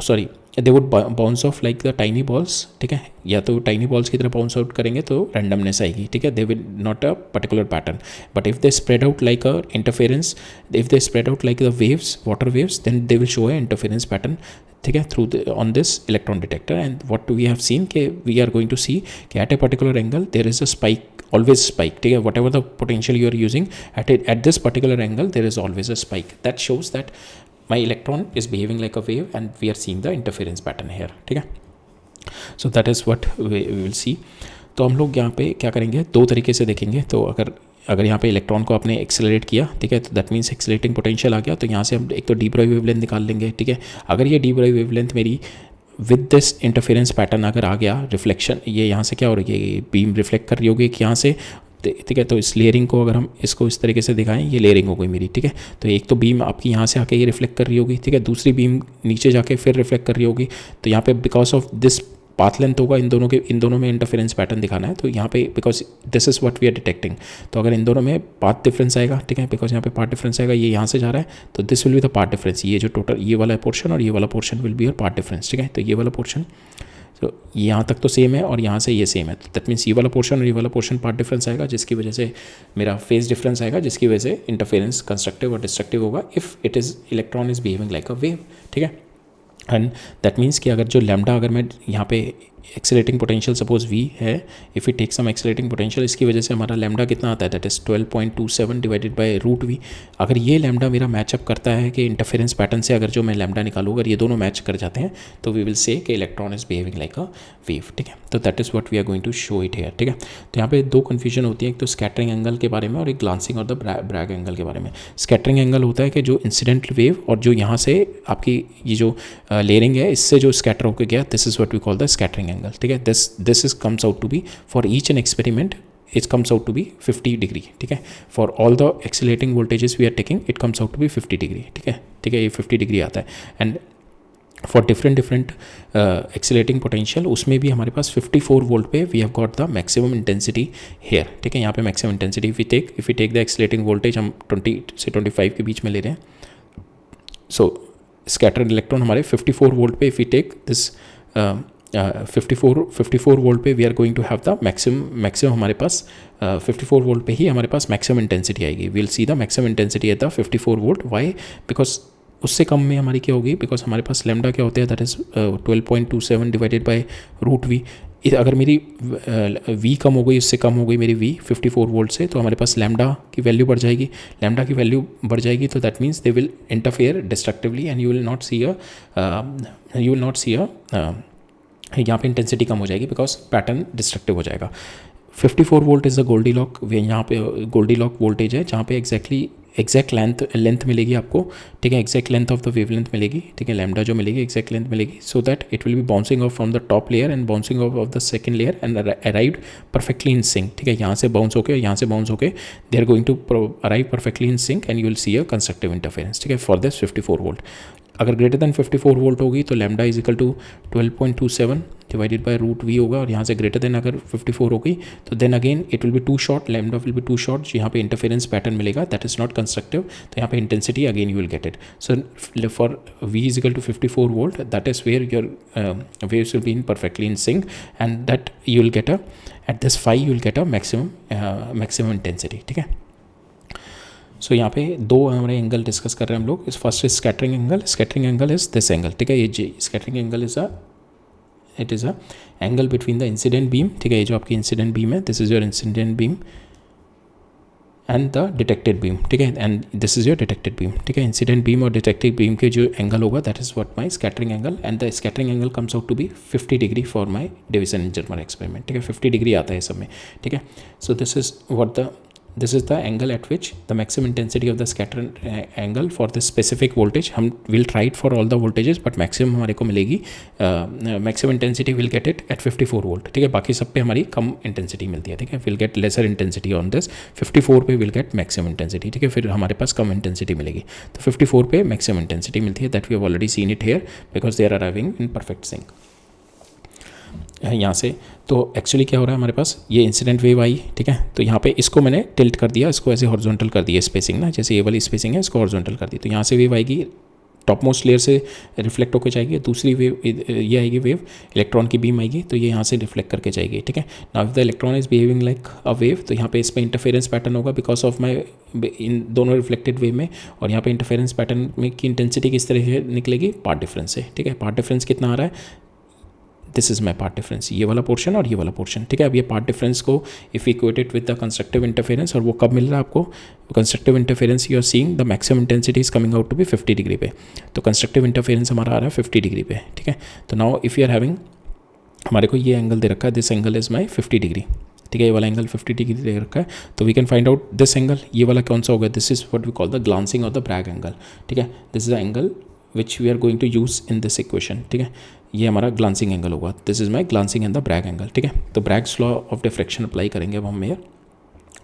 sorry they would bounce off like the tiny balls, ठीक है, या तो टाइनी बॉल्स की तरह बाउंस आउट करेंगे तो रैंडमनेस आएगी, ठीक है, they will not a particular pattern, but if they spread out like a interference, if they spread out like the waves, water waves, then they will show a interference pattern, ठीक है, through on this electron detector. And what we have seen कि we are going to see कि at a particular angle there is a spike, always spike, ठीक है, whatever the potential you are using at this particular angle there is always a spike, that shows that my electron is behaving like a wave and we are seeing the interference pattern here, ठीक है। so that is what we will see। तो हम लोग यहाँ पे क्या करेंगे, दो तरीके से देखेंगे। तो अगर यहाँ पे इलेक्ट्रॉन को आपने एक्सेलरेट किया, ठीक है, तो दैट मीन्स एक्सेलरेटिंग पोटेंशियल आ गया, तो यहाँ से हम एक तो डी ब्रॉय वेवलेंथ निकाल लेंगे, ठीक है। अगर ये डी ब्रॉय वेवलेंथ मेरी विद दिस इंटरफेरेंस पैटर्न अगर आ गया, रिफ्लेक्शन ये यहाँ से क्या हो रही है, बीम रिफ्लेक्ट कर रही होगी कि यहाँ से, ठीक है, तो इस लेयरिंग को अगर हम इसको इस तरीके से दिखाएं, ये लेयरिंग हो गई मेरी, ठीक है। तो एक तो बीम आपकी यहाँ से आके ये रिफ्लेक्ट कर रही होगी, ठीक है, दूसरी बीम नीचे जाके फिर रिफ्लेक्ट कर रही होगी, तो यहाँ पे because of this path length होगा इन दोनों में इंटरफेरेंस पैटर्न दिखाना है, तो यहाँ पे because this is what we are detecting, तो अगर इन दोनों में पाथ डिफरेंस आएगा, ठीक है, बिकॉज यहाँ पे पाथ डिफरेंस आएगा, ये यहाँ से जा रहा है, तो this will be the path difference, ये जो टोटल ये वाला पोर्शन और ये वाला portion will be your path difference, ठीक है। तो ये वाला पोर्शन, तो यहाँ तक तो सेम है और यहाँ से ये सेम है, तो दैट मीन्स ये वाला पोर्शन और ये वाला पोर्शन पार्ट डिफरेंस आएगा, जिसकी वजह से मेरा फेज डिफरेंस आएगा, जिसकी वजह से इंटरफेरेंस कंस्ट्रक्टिव और डिस्ट्रक्टिव होगा if it is electron is behaving like a wave, ठीक है। एंड दैट मीन्स कि अगर जो लैम्डा, अगर मैं यहाँ पे एक्सेलेटिंग पोटेंशियल सपोज v है, if you take some accelerating potential, इसकी वजह से हमारा लैम्डा कितना आता है, that is 12.27 divided by root V. अगर ये लैम्डा मेरा मैचअप करता है कि इंटरफेरेंस पैटर्न से, अगर जो मैं लैम्डा निकालूँ अगर ये दोनों मैच कर जाते हैं, तो वी विल से कि electron is behaving like a wave, ठीक है। तो that is what we are going to show it here, ठीक है। तो यहाँ पे दो कन्फ्यूजन होती है, एक तो स्कैटरिंग एंगल के बारे में और एक ग्लांसिंग और द ब्रैग एंगल के बारे में। स्कैटरिंग एंगल होता है कि जो इंसिडेंट वेव और जो यहाँ से आपकी ये जो लेयरिंग है, इससे जो स्कैटर होकर गया, this is what we call the scattering angle, ठीक है। this is comes out to be for each an experiment, it comes out to be 50 degree, ठीक है। for all the accelerating voltages we are taking it comes out to be 50 degree, ठीक है, ये 50 degree आता है। And for different accelerating potential उसमें भी हमारे पास 54 वोल्ट पे we have got the maximum intensity here, ठीक है। यहाँ पे maximum intensity if you take the accelerating voltage हम 20 से 25 के बीच में ले रहे हैं, सो स्कैटर्ड इलेक्ट्रॉन हमारे 54 वोल्ट पे if you take this 54 volt पे we are going to have the maximum हमारे पास 54 वोल्ट पे ही हमारे पास मैक्सिमम इंटेंसिटी आएगी। We will see the maximum intensity at the 54 volt, why because उससे कम में हमारी क्या होगी, बिकॉज हमारे पास लैम्डा क्या होते हैं, that is 12.27 divided by root V. अगर मेरी v कम हो गई, उससे कम हो गई मेरी v 54 वोल्ट से, तो हमारे पास लैम्डा की वैल्यू बढ़ जाएगी। लैम्डा की वैल्यू बढ़ जाएगी तो that means they will interfere destructively and you will not see a यहाँ पे इंटेंसिटी कम हो जाएगी बिकॉज पैटर्न डिस्ट्रक्टिव हो जाएगा। 54 वोल्ट इज़ द गोल्डीलॉक, यहाँ पे गोल्डीलॉक वोल्टेज है जहाँ पे एग्जैक्ट लेंथ मिलेगी आपको, ठीक है, exact length of the wavelength मिलेगी, ठीक है, लैम्डा जो मिलेगी एग्जैक्ट लेंथ मिलेगी, so that it will be bouncing off from the top layer and bouncing off the second layer and arrived perfectly in sync, ठीक है। यहाँ से बाउंस होके they are going to arrive perfectly in sync and you will see a constructive interference, ठीक है, for this 54 volt. अगर greater then 54 volt होगी तो lambda is equal to 12.27 divided by root V होगा, और यहाँ से ग्रेटर देन अगर 54 होगी तो then again it will be too short, lambda will be too short, यहाँ पे इंटरफेरेंस पैटर्न मिलेगा, दैट इज नॉट कंस्ट्रक्टिव, तो यहाँ पे intensity again you will get it. So for V is equal to 54 volt, that is where your waves will be in perfectly in sync and that you will get at this phi you will get a maximum intensity, ठीक है। सो यहाँ पे दो हमारे angle discuss कर रहे हैं हम लोग। First is scattering angle is this angle, ठीक है, ये जी scattering angle it is a angle between the incident beam, ठीक है, ये जो आपकी इंसिडेंट बीम है, this is your incident beam and the detected beam, ठीक है, and this is your detected beam, ठीक है। इंसिडेंट बीम और डिटेक्टेड बीम के जो एंगल होगा that is what my scattering angle, and the scattering angle comes out to be 50 degree for my division in Germer experiment, ठीक है, 50 degree आता है सब में, ठीक है। सो this is the angle at which the maximum intensity of the scatter angle for this specific voltage, हम will try it for all the voltages but maximum हमारे को मिलेगी maximum intensity will get it at 54 volt, ठीक है। बाकी सब पे हमारी कम इंटेंसिटी मिलती है, ठीक है, will get lesser intensity on this 54 पे will get maximum intensity, ठीक है, फिर हमारे पास कम इंटेंसिटी मिलेगी, तो 54 पे maximum intensity मिलती है, that we have already seen it here because they are arriving in perfect sync। यहाँ से तो एक्चुअली क्या हो रहा है हमारे पास, ये इंसिडेंट वेव आई, ठीक है, तो यहाँ पे इसको मैंने टिल्ट कर दिया, इसको ऐसे हॉरिजॉन्टल कर दिया स्पेसिंग ना, जैसे ये वाली स्पेसिंग है इसको हॉरिजॉन्टल कर दी, तो यहाँ से वेव आएगी टॉप मोस्ट लेयर से रिफ्लेक्ट होकर जाएगी, दूसरी वेव ये आएगी वेव इलेक्ट्रॉन की बीम आएगी, तो ये यहाँ से रिफ्लेक्ट करके जाएगी, ठीक है। Now if the electron is behaving like a wave, तो यहाँ पे इसमें इंटरफेरेंस पैटर्न होगा बिकॉज ऑफ माई इन दोनों रिफ्लेक्टेड वेव में, और यहाँ पे इंटरफेरेंस पैटर्न में की इंटेंसिटी किस तरह से निकलेगी, पार्ट डिफरेंस से, ठीक है। पार्ट डिफरेंस कितना आ रहा है, this is my path difference, ये वाला पोर्शन और ये वाला पोर्शन, ठीक है। अब ये पार्ट डिफरेंस को if equated with the constructive interference, और वो कब मिल रहा है आपको, constructive interference you are seeing the maximum intensity is coming out to be 50 degree पे, तो कंस्ट्रक्टिव इंटरफेरेंस हमारा आ रहा है 50 डिग्री पे, ठीक है। तो now if you are having, हमारे को ये एंगल दे रखा है, this angle is my 50 degree, ठीक है, ये वाला एंगल 50 डिग्री दे रखा है, तो we can find out this angle, ये वाला कौन सा होगा, this is what we call the glancing और द ब्रैग एंगल, ठीक है, this is the angle which we are going to use in this equation, ठीक है, ये हमारा ग्लांसिंग एंगल होगा, this is my glancing and the Bragg angle, ठीक है। तो Bragg's law of diffraction apply करेंगे अब हम here,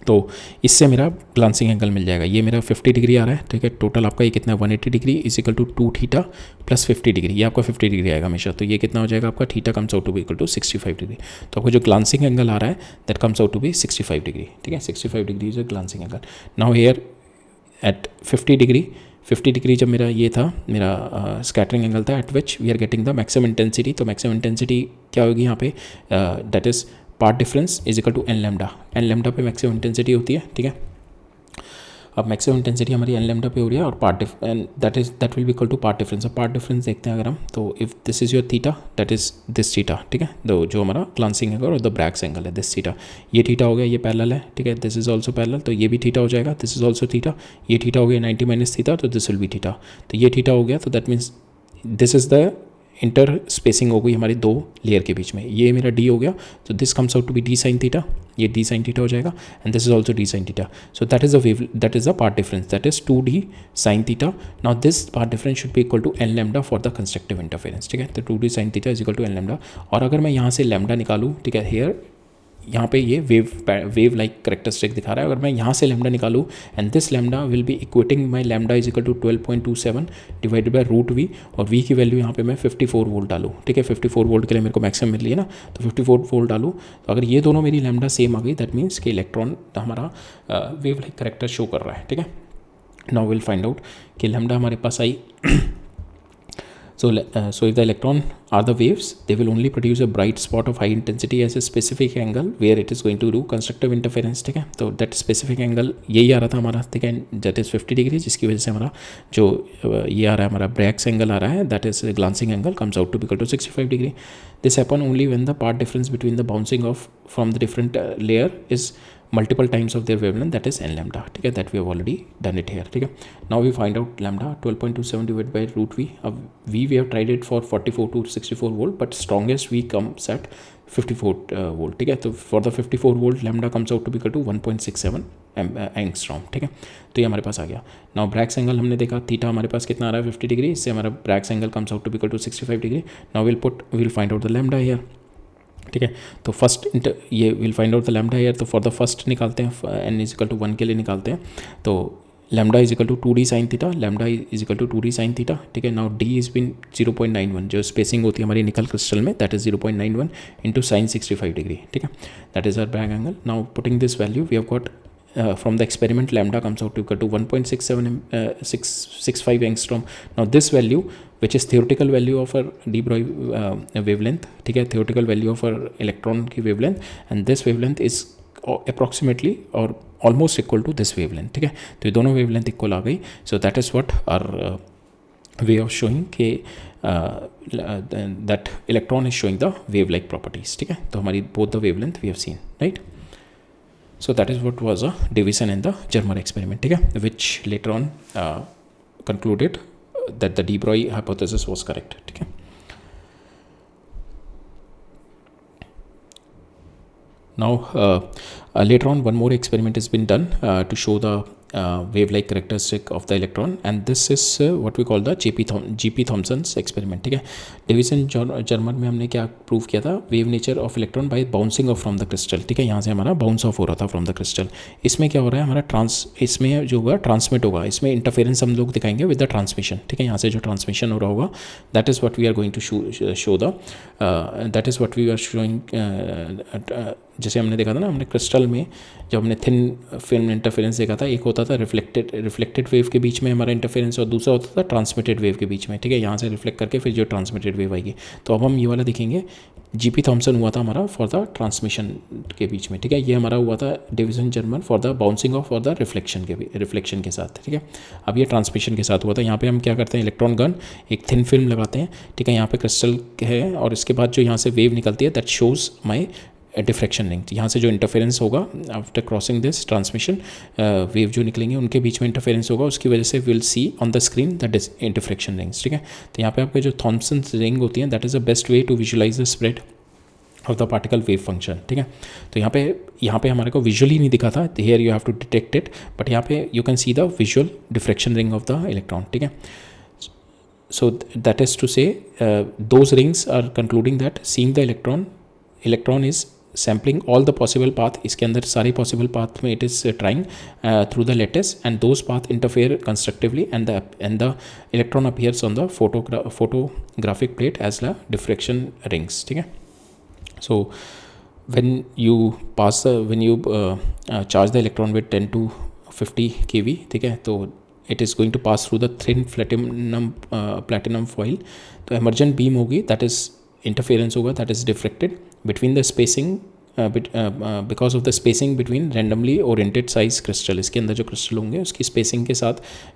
तो इससे मेरा ग्लांसिंग एंगल मिल जाएगा। ये मेरा 50 डिग्री आ रहा है, ठीक है। टोटल आपका ये कितना है 180 degree is equal to 2 theta plus 50 degree, ये आपका 50 डिग्री आएगा हमेशा। तो ये कितना हो जाएगा आपका theta comes out to be equal to 65 degree. तो आपको जो ग्लांसिंग एंगल आ रहा है that comes out to be 65 degree, ठीक है। 65 degree is a glancing angle. Now here at 50 degree जब मेरा ये था, मेरा स्कैटरिंग एंगल था, at which we are getting the maximum intensity. तो मैक्सिमम इंटेंसिटी क्या होगी यहाँ पे, that is part difference is equal to n lambda पे मैक्सिमम इंटेंसिटी होती है, ठीक है। अब मैक्सिमम इंटेंसिटी हमारी एन लेमडा पे हो रही है और that will be equal to part difference. अब पार्ट डिफरेंस देखते हैं अगर हम, तो if this is your theta that is this theta, ठीक है। तो जो हमारा ग्लांसिंग एंगल और द ब्रैक्स एंगल है दिस थीटा, ये थीटा हो गया, ये पैरेलल है, ठीक है। दिस इज ऑल्सो पैरेलल, तो ये भी थीटा हो जाएगा। दिस इज ऑल्सो थीटा, ये थीटा हो गया 90 माइनस थीटा, तो दिस विल बी थीटा। तो ये थीटा हो गया, तो that means this is the inter spacing हो गई हमारी दो लेयर के बीच में। ये मेरा डी हो गया, तो this comes out to be d sine theta, ये डी साइन थीटा हो जाएगा, and this is also d sine theta. So that is the part difference, that is 2d sine theta. Now this part difference should be equal to n lambda for the constructive interference, ठीक है। तो 2d sine theta is equal to n lambda. और अगर मैं यहाँ से lambda निकालूँ, ठीक है, हेयर यहाँ पे ये वेव लाइक करेक्टरिस्टिक दिखा रहा है। अगर मैं यहाँ से लैम्डा निकालूँ and this lambda will be equating my lambda is equal to 12.27 divided by root V, और वी की वैल्यू यहाँ पे मैं 54 वोल्ट डालूँ, ठीक है। 54 वोल्ट के लिए मेरे को मैक्सिमम मिल रही है ना, तो 54 वोल्ट डालूँ। तो अगर ये दोनों मेरी लैम्डा सेम आ गई दैट मीन्स कि इलेक्ट्रॉन हमारा वेव लाइक करेक्टर शो कर रहा है, ठीक है। नाउ विल फाइंड आउट कि लैम्डा हमारे पास आई। So if the electron are the waves, they will only produce a bright spot of high intensity as a specific angle where it is going to do constructive interference, ठीक है। तो that specific angle यही आ रहा था हमारा, ठीक है, that is 50 degree, जिसकी वजह से हमारा जो ये आ रहा है हमारा ब्रैक्स एंगल आ रहा है, that is glancing angle comes out to be equal to 65 degree. This happen only when the part difference between the bouncing off from the different layer is multiple times of their wavelength, that is n lambda, ठीक है। that we have already done it here, ठीक है। now we find out lambda 12.27 divided by root v. अब v we have tried it for 44 to 64 volt, but strongest v comes at 54 volt, ठीक है। तो for the 54 volt lambda comes out to be equal to 1.67 angstrom, ठीक है। तो ये हमारे पास आ गया। नाउ ब्रैक्स एंगल हमने देखा, थीटा हमारे पास कितना आ रहा है 50 डिग्री, इससे हमारा Bragg's angle comes out to be equal to 65 degree. Now will find out the lambda here, ठीक है। तो फर्स्ट ये will find out the lambda here. तो फॉर द फर्स्ट निकालते हैं, एन इज इक्वल टू 1 के लिए निकालते हैं। तो lambda is equal to 2d sine theta, lambda is equal to 2d sine theta, ठीक है। नाउ d इज बिन 0.91, जो स्पेसिंग होती है हमारी निकल क्रिस्टल में, that is 0.91 into sine 65 degree, ठीक है। That is our Bragg angle. Now putting this value we have got from the experiment lambda comes out to equal to 1.65 angstrom. Now this value, which is theoretical value of our de Broglie wavelength, ठीक है, theoretical value of our electron की wavelength, and this wavelength is approximately or almost equal to this wavelength, ठीक है। तो ये दोनों wavelength equal आ गई। So that is what our way of showing के that electron is showing the wave like properties, ठीक है। तो हमारी both the wavelength we have seen, right? So that is what was a Davison and the Germer experiment, ठीक है, which later on concluded that the de Broglie hypothesis was correct, ठीक है। Now later on one more experiment has been done to show the wave-like characteristic of the electron, and this is what we call the GP Thomson's experiment, ठीक है। Deviation Germer में हमने क्या prove किया था, wave nature of electron by bouncing off from the crystal, ठीक है। यहाँ से हमारा बाउंस ऑफ हो रहा था फ्रॉम द क्रिस्टल। इसमें क्या हो रहा है हमारा इसमें जो होगा ट्रांसमिट होगा, इसमें इंटरफेरेंस हम लोग दिखाएंगे विद द ट्रांसमिशन, ठीक है। यहाँ से जो ट्रांसमिशन हो रहा होगा that is what we are going to show the that is what we are showing. जैसे हमने देखा था ना, हमने क्रिस्टल में जब हमने थिन फिल्म इंटरफेरेंस देखा था, एक होता था रिफ्लेक्टेड वेव के बीच में हमारा इंटरफेरेंस, और दूसरा होता था ट्रांसमिटेड वेव के बीच में, ठीक है। यहाँ से रिफ्लेक्ट करके फिर जो ट्रांसमिटेड वेव आएगी। तो अब हम ये वाला देखेंगे, जीपी थॉमसन हुआ था हमारा फॉर द ट्रांसमिशन के बीच में, ठीक है। ये हमारा हुआ था Davisson Germer for the bouncing off और द रिफ्लेक्शन के साथ, ठीक है। अब ये ट्रांसमिशन के साथ हुआ था। यहाँ पे हम क्या करते हैं, इलेक्ट्रॉन गन एक थिन फिल्म लगाते हैं, ठीक है। यहाँ पे क्रिस्टल है और इसके बाद जो यहाँ से वेव निकलती है that shows my diffraction ring. यहाँ से जो इंटरफेरेंस होगा after crossing this transmission, wave जो निकलेंगे उनके बीच में इंटरफेरेंस होगा, उसकी वजह से will see on the screen the diffraction rings, ठीक है। तो यहाँ पे आपके जो थॉमसन रिंग होती हैं that is the best way to visualise the spread of the particle wave function, ठीक है। तो यहाँ पे हमारे को विजुअली नहीं दिखा था, here you have to detect it, but यहाँ पे you can see the visual diffraction ring of the electron, ठीक है। So that is to say those rings are concluding that seeing the electron is sampling all the possible path, इसके अंदर सारे possible path में it is trying through the lattice and those path interfere constructively and the electron appears on the photographic plate as the diffraction rings. ठीक है. सो when you charge the electron with 10 to 50 kV, ठीक है, तो it is going to pass through the thin platinum foil. तो emergent beam होगी, that is interference होगा, that is diffracted between the spacing because of the spacing between randomly oriented size crystal. इसके अंदर जो crystal होंगे उसकी spacing के साथ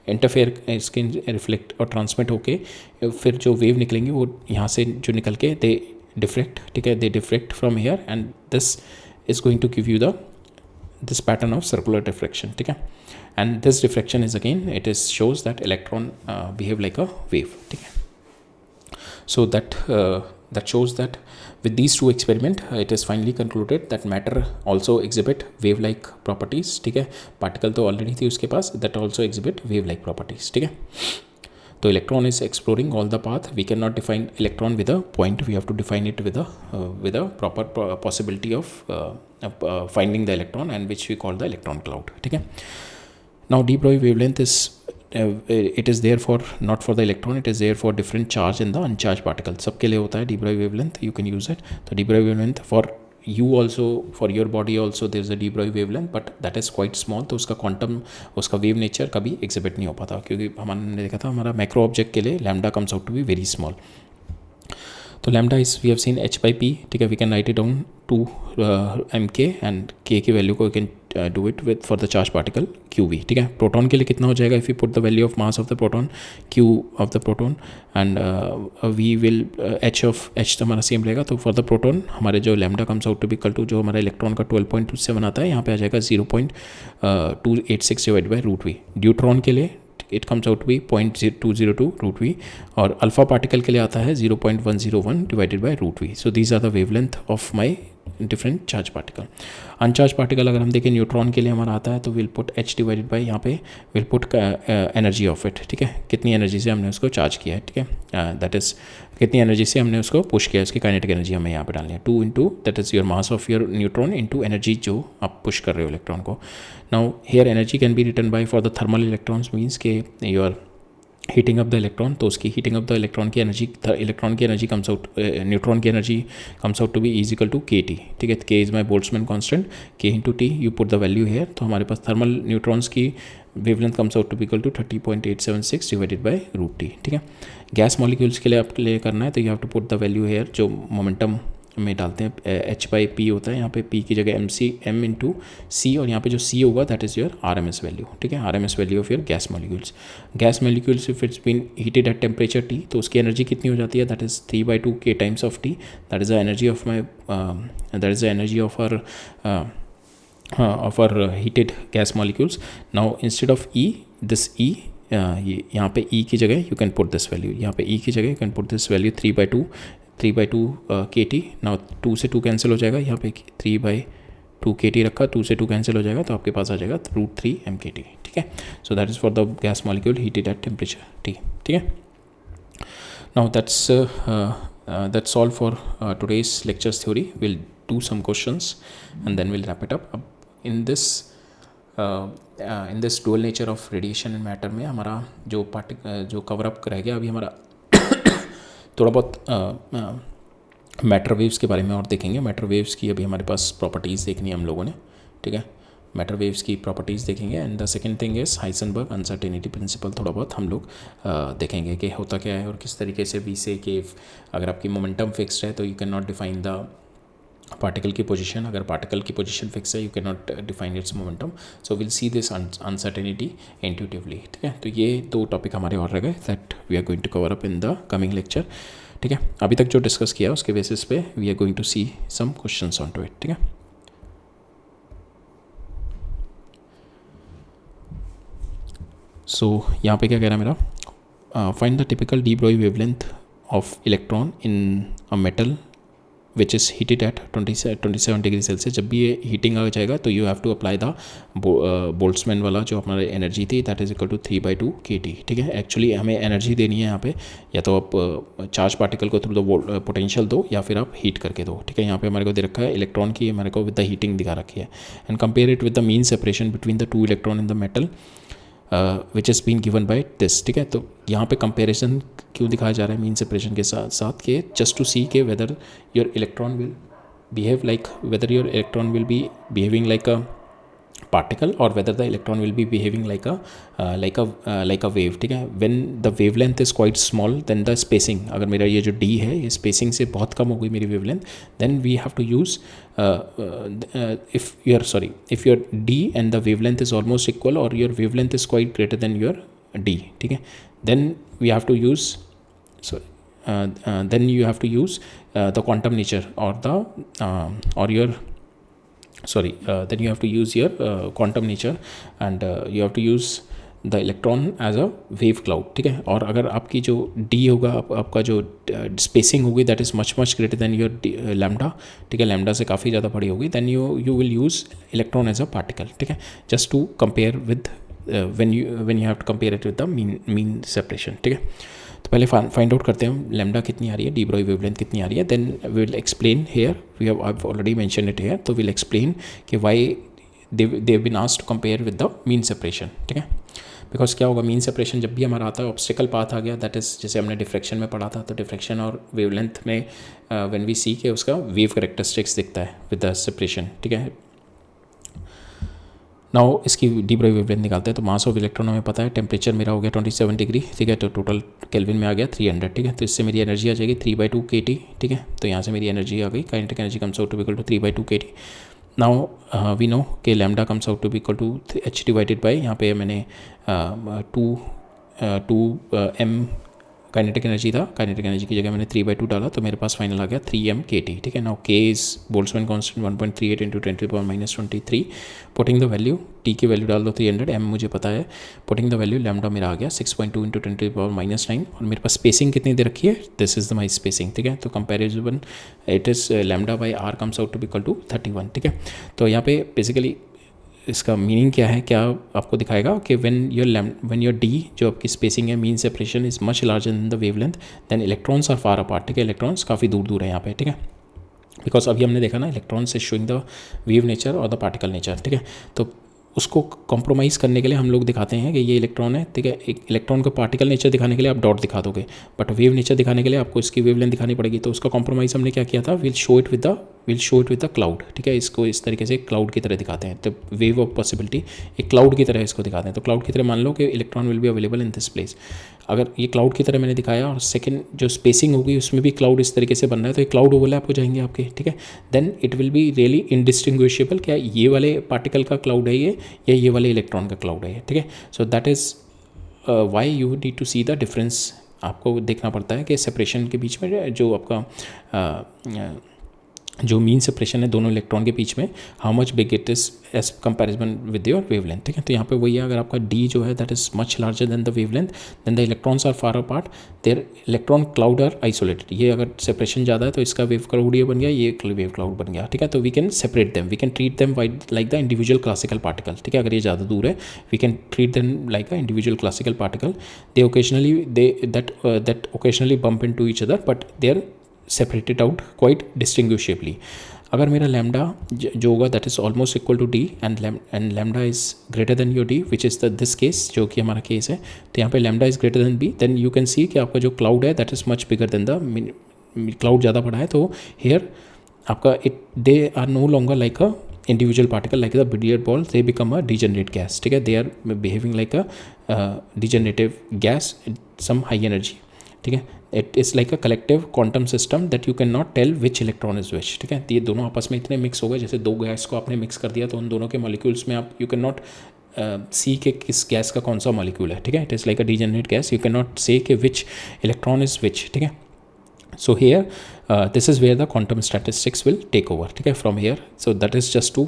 इंटरफेयर इसके रिफ्लेक्ट और ट्रांसमिट होके फिर जो वेव निकलेंगी वो यहाँ से जो निकल के दे डिफ्रेक्ट. ठीक है, they diffract from here and this is going to give you this pattern of circular diffraction. ठीक है, and this diffraction is again it is shows that electron behave like a wave. ठीक है, so that shows that with these two experiment it is finally concluded that matter also exhibit wave like properties. ठीक है, particle तो already थी उसके पास, that also exhibit wave like properties. ठीक है, तो electron is exploring all the path. We cannot define electron with a point, we have to define it with a proper possibility of finding the electron, and which we call the electron cloud. ठीक है, now de Broglie wavelength is it is there for not for the electron, it is there for different charge in the uncharged particle. सबके लिए होता है de Broglie wavelength, you can use it. तो de Broglie wavelength for you also, for your body also there is a de Broglie wavelength, but that is quite small. तो उसका quantum, उसका wave nature कभी exhibit नहीं हो पाता, क्योंकि हमने देखा था हमारा मैक्रो ऑब्जेक्ट के लिए lambda comes out to be very small. तो lambda is we have seen h/p. ठीक है, we can write it down to mk and k की वैल्यू को we can do it with for the charge particle qv. ठीक है, proton के लिए कितना हो जाएगा if you put the value of mass of the proton q of the proton and we will h तो हमारा सेम रहेगा. तो फॉर द प्रोटॉन हमारे जो lambda comes out to be equal to जो हमारा इलेक्ट्रॉन का 12.27 आता है, यहाँ पे आ जाएगा 0.286 डिवाइड बाई √v. ड्यूट्रॉन के लिए it comes out to be 0.202 √v और अल्फा पार्टिकल के लिए आता है 0.101 divided by √v. So these are the wavelength of my different charge particle. Uncharge particle अगर हम देखें न्यूट्रॉन के लिए हमारा आता है तो will put h divided by यहाँ पे will put energy of it. ठीक है, कितनी एनर्जी से हमने उसको चार्ज किया है. ठीक है, दैट इज़ कितनी एनर्जी से हमने उसको पुश किया है, उसकी काइनेटिक एनर्जी हमें यहाँ पे डालनी है. 2 into that is your mass of your neutron into energy जो आप पुश कर रहे हो इलेक्ट्रॉन को. Now here energy can be written by for the thermal electrons means के your heating up the electron, तो उसकी हीटिंग अप द इलेक्ट्रॉन की एनर्जी, इलेक्ट्रॉन की एनर्जी कम्स आउट, न्यूट्रॉन की energy comes out to be is equal to kT. ठीक है, k is my Boltzmann constant, k into T you put the value here. तो हमारे पास thermal neutrons की wavelength comes out to be equal to 30.876 divided by √t. ठीक है, gas molecules के लिए आप ले करना है तो you have to put the value here जो मोमेंटम में डालते हैं h/p होता है, यहाँ पे p की जगह m इंटू c और यहाँ पे जो c होगा that is your RMS value. ठीक है, RMS value of your gas molecules. Gas molecules if it's been heated at temperature T तो उसकी एनर्जी कितनी हो जाती है, that is 3/2 k times of T. That is the energy of my that is the energy of our heated gas molecules. Now instead of E, this E यहाँ पे E की जगह you can put this value, यहाँ पे E की जगह you can put this value 3/2 kT. Now 2 से 2 cancel हो जाएगा, यहाँ पे 3/2 kT रखा, 2 से 2 कैंसिल हो जाएगा तो आपके पास आ जाएगा √3 mkT. ठीक है, so that is for the gas molecule heated at temperature T. ठीक है, now that's all for today's lectures theory. We'll do some questions and then we'll wrap it up. अब in this dual nature of radiation and matter में हमारा जो cover up रह गया अभी हमारा थोड़ा बहुत मैटर वेव्स के बारे में और देखेंगे. मैटर वेव्स की अभी हमारे पास प्रॉपर्टीज़ देखनी है हम लोगों ने. ठीक है, मैटर वेव्स की प्रॉपर्टीज़ देखेंगे. And the second thing is Heisenberg uncertainty principle थोड़ा बहुत हम लोग देखेंगे कि होता क्या है और किस तरीके से वी से कि अगर आपकी मोमेंटम फिक्स्ड है तो you can not define the particle की पोजीशन. अगर पार्टिकल की पोजीशन फिक्स है you can not define it's momentum. So will see this uncertainty intuitively. ठीक है, तो ये 2 टॉपिक हमारे और रह गए that we are going to cover up in the coming lecture. ठीक है, अभी तक जो डिस्कस किया उसके बेसिस पे we are going to see some questions on to it. ठीक है, सो यहाँ पे क्या कह रहा है मेरा, find the typical de Broglie wavelength of electron in a metal which is heated at 27 degree Celsius. जब भी ये हीटिंग आ जाएगा तो you have to apply the Boltzmann वाला जो हमारा एनर्जी थी, that is equal to 3/2 kT। ठीक है, एक्चुअली हमें एनर्जी देनी है यहाँ पे, या तो आप चार्ज पार्टिकल को थ्रू द पोटेंशियल दो या फिर आप हीट करके दो। ठीक है, यहाँ पे हमारे को दे रखा है इलेक्ट्रॉन की, हमारे को विद द हीटिंग दिखा रखी है। And compare it with the mean separation between the 2 electron in the metal which is been given by this. ठीक है, तो यहाँ पे कंपेरिजन क्यों दिखाया जा रहा है मीन सेपरेशन के साथ साथ के, जस्ट टू सी के whether your electron will behave like, whether your electron will be behaving like a particle or whether the electron will be behaving like a wave। ठीक है, when the wavelength is quite small then the spacing, अगर मेरा ये जो d है ये spacing से बहुत कम हो गई मेरी wavelength, then we have to use if your d and the wavelength is almost equal or your wavelength is quite greater than your d, ठीक है, then we have to use then you have to use the quantum nature or then you have to use your quantum nature and you have to use the electron as a wave cloud। ठीक है, और अगर आपकी जो d होगा, आपका जो spacing होगी that is much greater than your lambda. ठीक है, लैम्डा से काफ़ी ज़्यादा बड़ी होगी, then you will use electron as a particle. ठीक है, just to compare with when you have to compare it with the mean separation। ठीक है, तो पहले फाइंड आउट करते हैं हम लैम्डा कितनी आ रही है, डी ब्रोई वेवलेंथ कितनी आ रही है, then we will explain here, we have already mention it here, तो विल एक्सप्लेन कि why they have been asked to compare with the mean separation. ठीक है, बिकॉज क्या होगा, मीन सेपरेशन जब भी हमारा आता है ऑब्स्टिकल पाथ आ गया, दैट इज़ जैसे हमने डिफ्रैक्शन में पढ़ा था, तो डिफ्रैक्शन और वेवलेंथ में व्हेन वी सी के उसका वेव कैरेक्टरिस्टिक्स दिखता है विद द सेपरेशन। ठीक है, नाउ इसकी डी ब्रोई वेवलेंथ निकालते हैं, तो मास ऑफ इलेक्ट्रॉन हमें पता है, टेम्परेचर मेरा हो गया 27 डिग्री। ठीक है, तो टोटल केल्विन में आ गया 300। ठीक है, तो इससे मेरी एनर्जी आ जाएगी 3/2 kT। ठीक है, तो यहाँ से मेरी एनर्जी आ गई, kinetic energy comes out to equal to 3/2 kT। Now we know कि lambda comes out to equal to h divided by, यहाँ पे मैंने 2 m काइनेटिक एनर्जी था, काइनेटिक एनर्जी की जगह मैंने 3/2 डाला, तो मेरे पास फाइनल आ गया 3m kT। ठीक है, now k is Boltzmann constant 1.38 into 10⁻⁻23। Putting the value, t की वैल्यू डाल दो 300, m मुझे पता है, पुटिंग द वैल्यू लैम्डा मेरा आ गया 6.2 इंटू 10⁻⁹, और मेरे पास स्पेसिंग कितनी दे रखी है, this is the my spacing. ठीक है, तो comparison it is lambda by R comes out to equal to 31। ठीक है, तो यहाँ पे बेसिकली इसका मीनिंग क्या है, क्या आपको दिखाएगा कि व्हेन योर डी जो आपकी स्पेसिंग है, mean separation is much larger than the wavelength, then electrons are far apart. ठीक है, इलेक्ट्रॉन्स काफ़ी दूर दूर है यहाँ पे। ठीक है, बिकॉज अभी हमने देखा ना, electrons is showing the wave nature और द पार्टिकल नेचर। ठीक है, तो उसको कॉम्प्रोमाइज़ करने के लिए हम लोग दिखाते हैं कि ये इलेक्ट्रॉन है। ठीक है, एक इलेक्ट्रॉन को पार्टिकल नेचर दिखाने के लिए आप डॉट दिखा दोगे, बट वेव नेचर दिखाने के लिए आपको इसकी वेवलेंथ दिखानी पड़ेगी। तो उसका कॉम्प्रोमाइज़ हमने क्या किया था, will show it with the cloud. ठीक है, इसको इस तरीके से क्लाउड की तरह दिखाते हैं, तो वेव ऑफ पॉसिबिलिटी एक क्लाउड की तरह इसको दिखाते हैं। तो क्लाउड की तरह मान लो कि electron will be available in this place. अगर ये क्लाउड की तरह मैंने दिखाया और सेकंड जो स्पेसिंग होगी उसमें भी क्लाउड इस तरीके से बन रहा है, तो ये क्लाउड ओवरलैप हो जाएंगे आपके। ठीक है, then it will be really indistinguishable, क्या ये वाले पार्टिकल का क्लाउड है ये, या ये वाले इलेक्ट्रॉन का क्लाउड है ये। ठीक है, so that is why you need to see the difference. आपको देखना पड़ता है कि सेपरेशन के बीच में जो आपका जो मीन सेपरेशन है दोनों इलेक्ट्रॉन के बीच में, how much big it is as comparison with your wavelength. ठीक है, तो यहाँ पे वही है, अगर आपका डी जो है that is much larger than the wavelength, then the electrons are far apart, their electron cloud are isolated. ये अगर सेपरेशन ज़्यादा है तो इसका वेव क्लाउड ये बन गया, ये वेव क्लाउड बन गया। ठीक है, तो we can separate them, we can treat them like the individual classical particle. ठीक है, अगर ये ज़्यादा दूर है, we can treat them like a individual classical particle. They occasionally that occasionally bump into each other, but they are separated out quite distinguishably. अगर मेरा lambda जो होगा that is almost equal to d and lambda is greater than your d, which is this case, जो कि हमारा case है, तो यहाँ पे lambda is greater than B, then you can see कि आपका जो क्लाउड है that is much bigger than the cloud ज़्यादा बड़ा है। तो हेयर आपका they are no longer like a individual particle like the billiard ball, they become a degenerate gas. ठीक है, they are behaving like a degenerative gas some high energy. ठीक है, it is like a collective quantum system that you can not tell which electron is which. ठीक है, तो ये दोनों आपस में इतने मिक्स हो गए, जैसे दो गैस को आपने मिक्स कर दिया तो उन दोनों के मॉलिक्यूल्स में आप यू कैन नॉट सी के किस गैस का कौन सा मॉलिक्यूल है। ठीक है, it is like a degenerate gas, you can not say कि विच इलेक्ट्रॉन इज विच। ठीक है, so here this is where the quantum statistics will take over. ठीक है, from here, so that is just to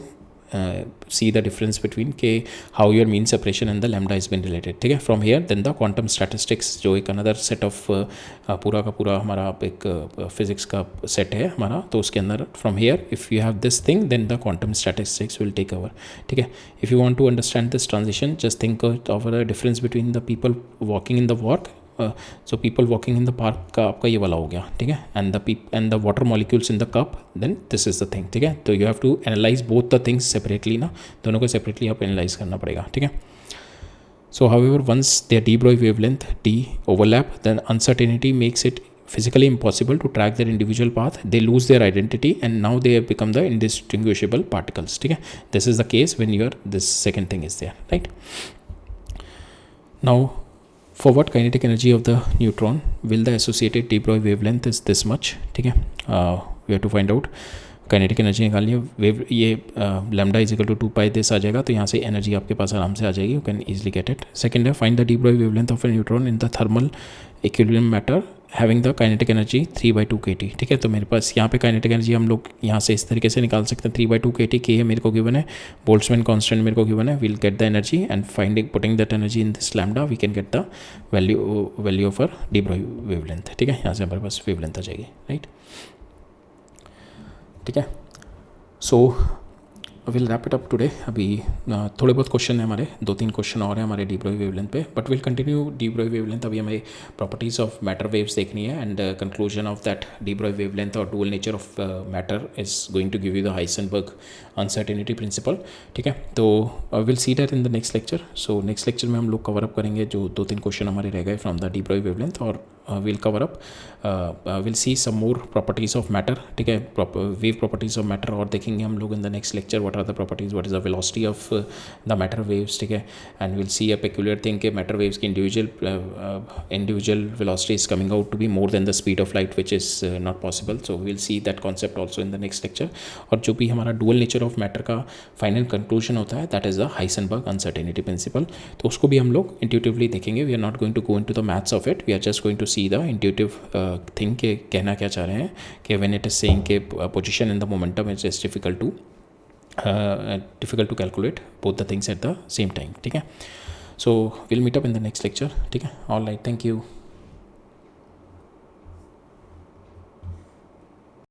see the difference between के how your mean separation and the lambda has been related. ठीक है, from here then the quantum statistics जो एक another set of पूरा का पूरा हमारा एक physics का set है हमारा, तो उसके अंदर from here if you have this thing then the quantum statistics will take over. ठीक है, if you want to understand this transition just think of the difference between the people walking in the park. So people walking in the park का आपका ये वाला हो गया, ठीक है, and the water molecules in the cup, then this is the thing. ठीक है, तो you have to analyze both the things separately ना, दोनों को separately आप analyze करना पड़ेगा. ठीक है, so however once their de Broglie wavelength d overlap, then uncertainty makes it physically impossible to track their individual path. They lose their identity and now they have become the indistinguishable particles. ठीक है, this is the case when your this second thing is there, right? Now for what kinetic energy of the neutron will the associated de Broglie wavelength is this much. ठीक है, we have to find out kinetic energy निकालनी है. Wave ये lambda is equal to 2 pi this आ जाएगा, तो यहाँ से एनर्जी आपके पास आराम से आ जाएगी. You can easily get it. Second है find the de Broglie wavelength of a neutron in the thermal equilibrium matter having the kinetic energy 3/2 kT. ठीक है, तो मेरे पास यहाँ पे काइनेटिक एनर्जी हम लोग यहाँ से इस तरीके से निकाल सकते हैं. 3/2 kT के मेरे को गिवन है, बोल्ट्जमैन कांस्टेंट मेरे को गिवन है. We'll get the energy and finding putting that energy in this lambda we can get the value of uh de Broglie wavelength. ठीक है, यहाँ से हमारे पास वेवलेंथ आ जाएगी, राइट. ठीक है, so will wrap it up today. अभी थोड़े बहुत क्वेश्चन है हमारे, 2-3 क्वेश्चन और हैं हमारे de Broglie वेवलेंथ पे, but will continue de Broglie wavelength. अभी हमें प्रॉपर्टीज़ ऑफ मैटर वेव्स देखनी है and conclusion of that de Broglie wavelength और dual nature of matter is going to give you the Heisenberg uncertainty principle. ठीक है, तो will see that in the next lecture. So next lecture में हम लोग cover up करेंगे जो 2-3 question हमारे रह गए from the de Broglie wavelength, और will cover up will see some more properties of matter. ठीक है, वेव प्रॉपर्टीज़ ऑफ मैटर और देखेंगे हम लोग in the next lecture. What are the properties, what is the velocity of the matter waves. ठीक है, and will see a peculiar thing के matter waves की individual velocity is coming out to be more than the speed of light which is not possible. So will see that concept also in the next lecture. और जो भी हमारा dual nature of matter का final conclusion होता है that is the Heisenberg uncertainty principle. तो उसको भी हम लोग इंट्यूटिवली देखेंगे. We are not going to go into the maths of it, we are just going to see the intuitive thing के कहना क्या चाह रहे हैं कि व्हेन इट इज सेइंग के position in the momentum is just difficult to calculate both the things at the same time. ठीक है, so will meet up in the next lecture. ठीक है, ऑल राइट, थैंक यू.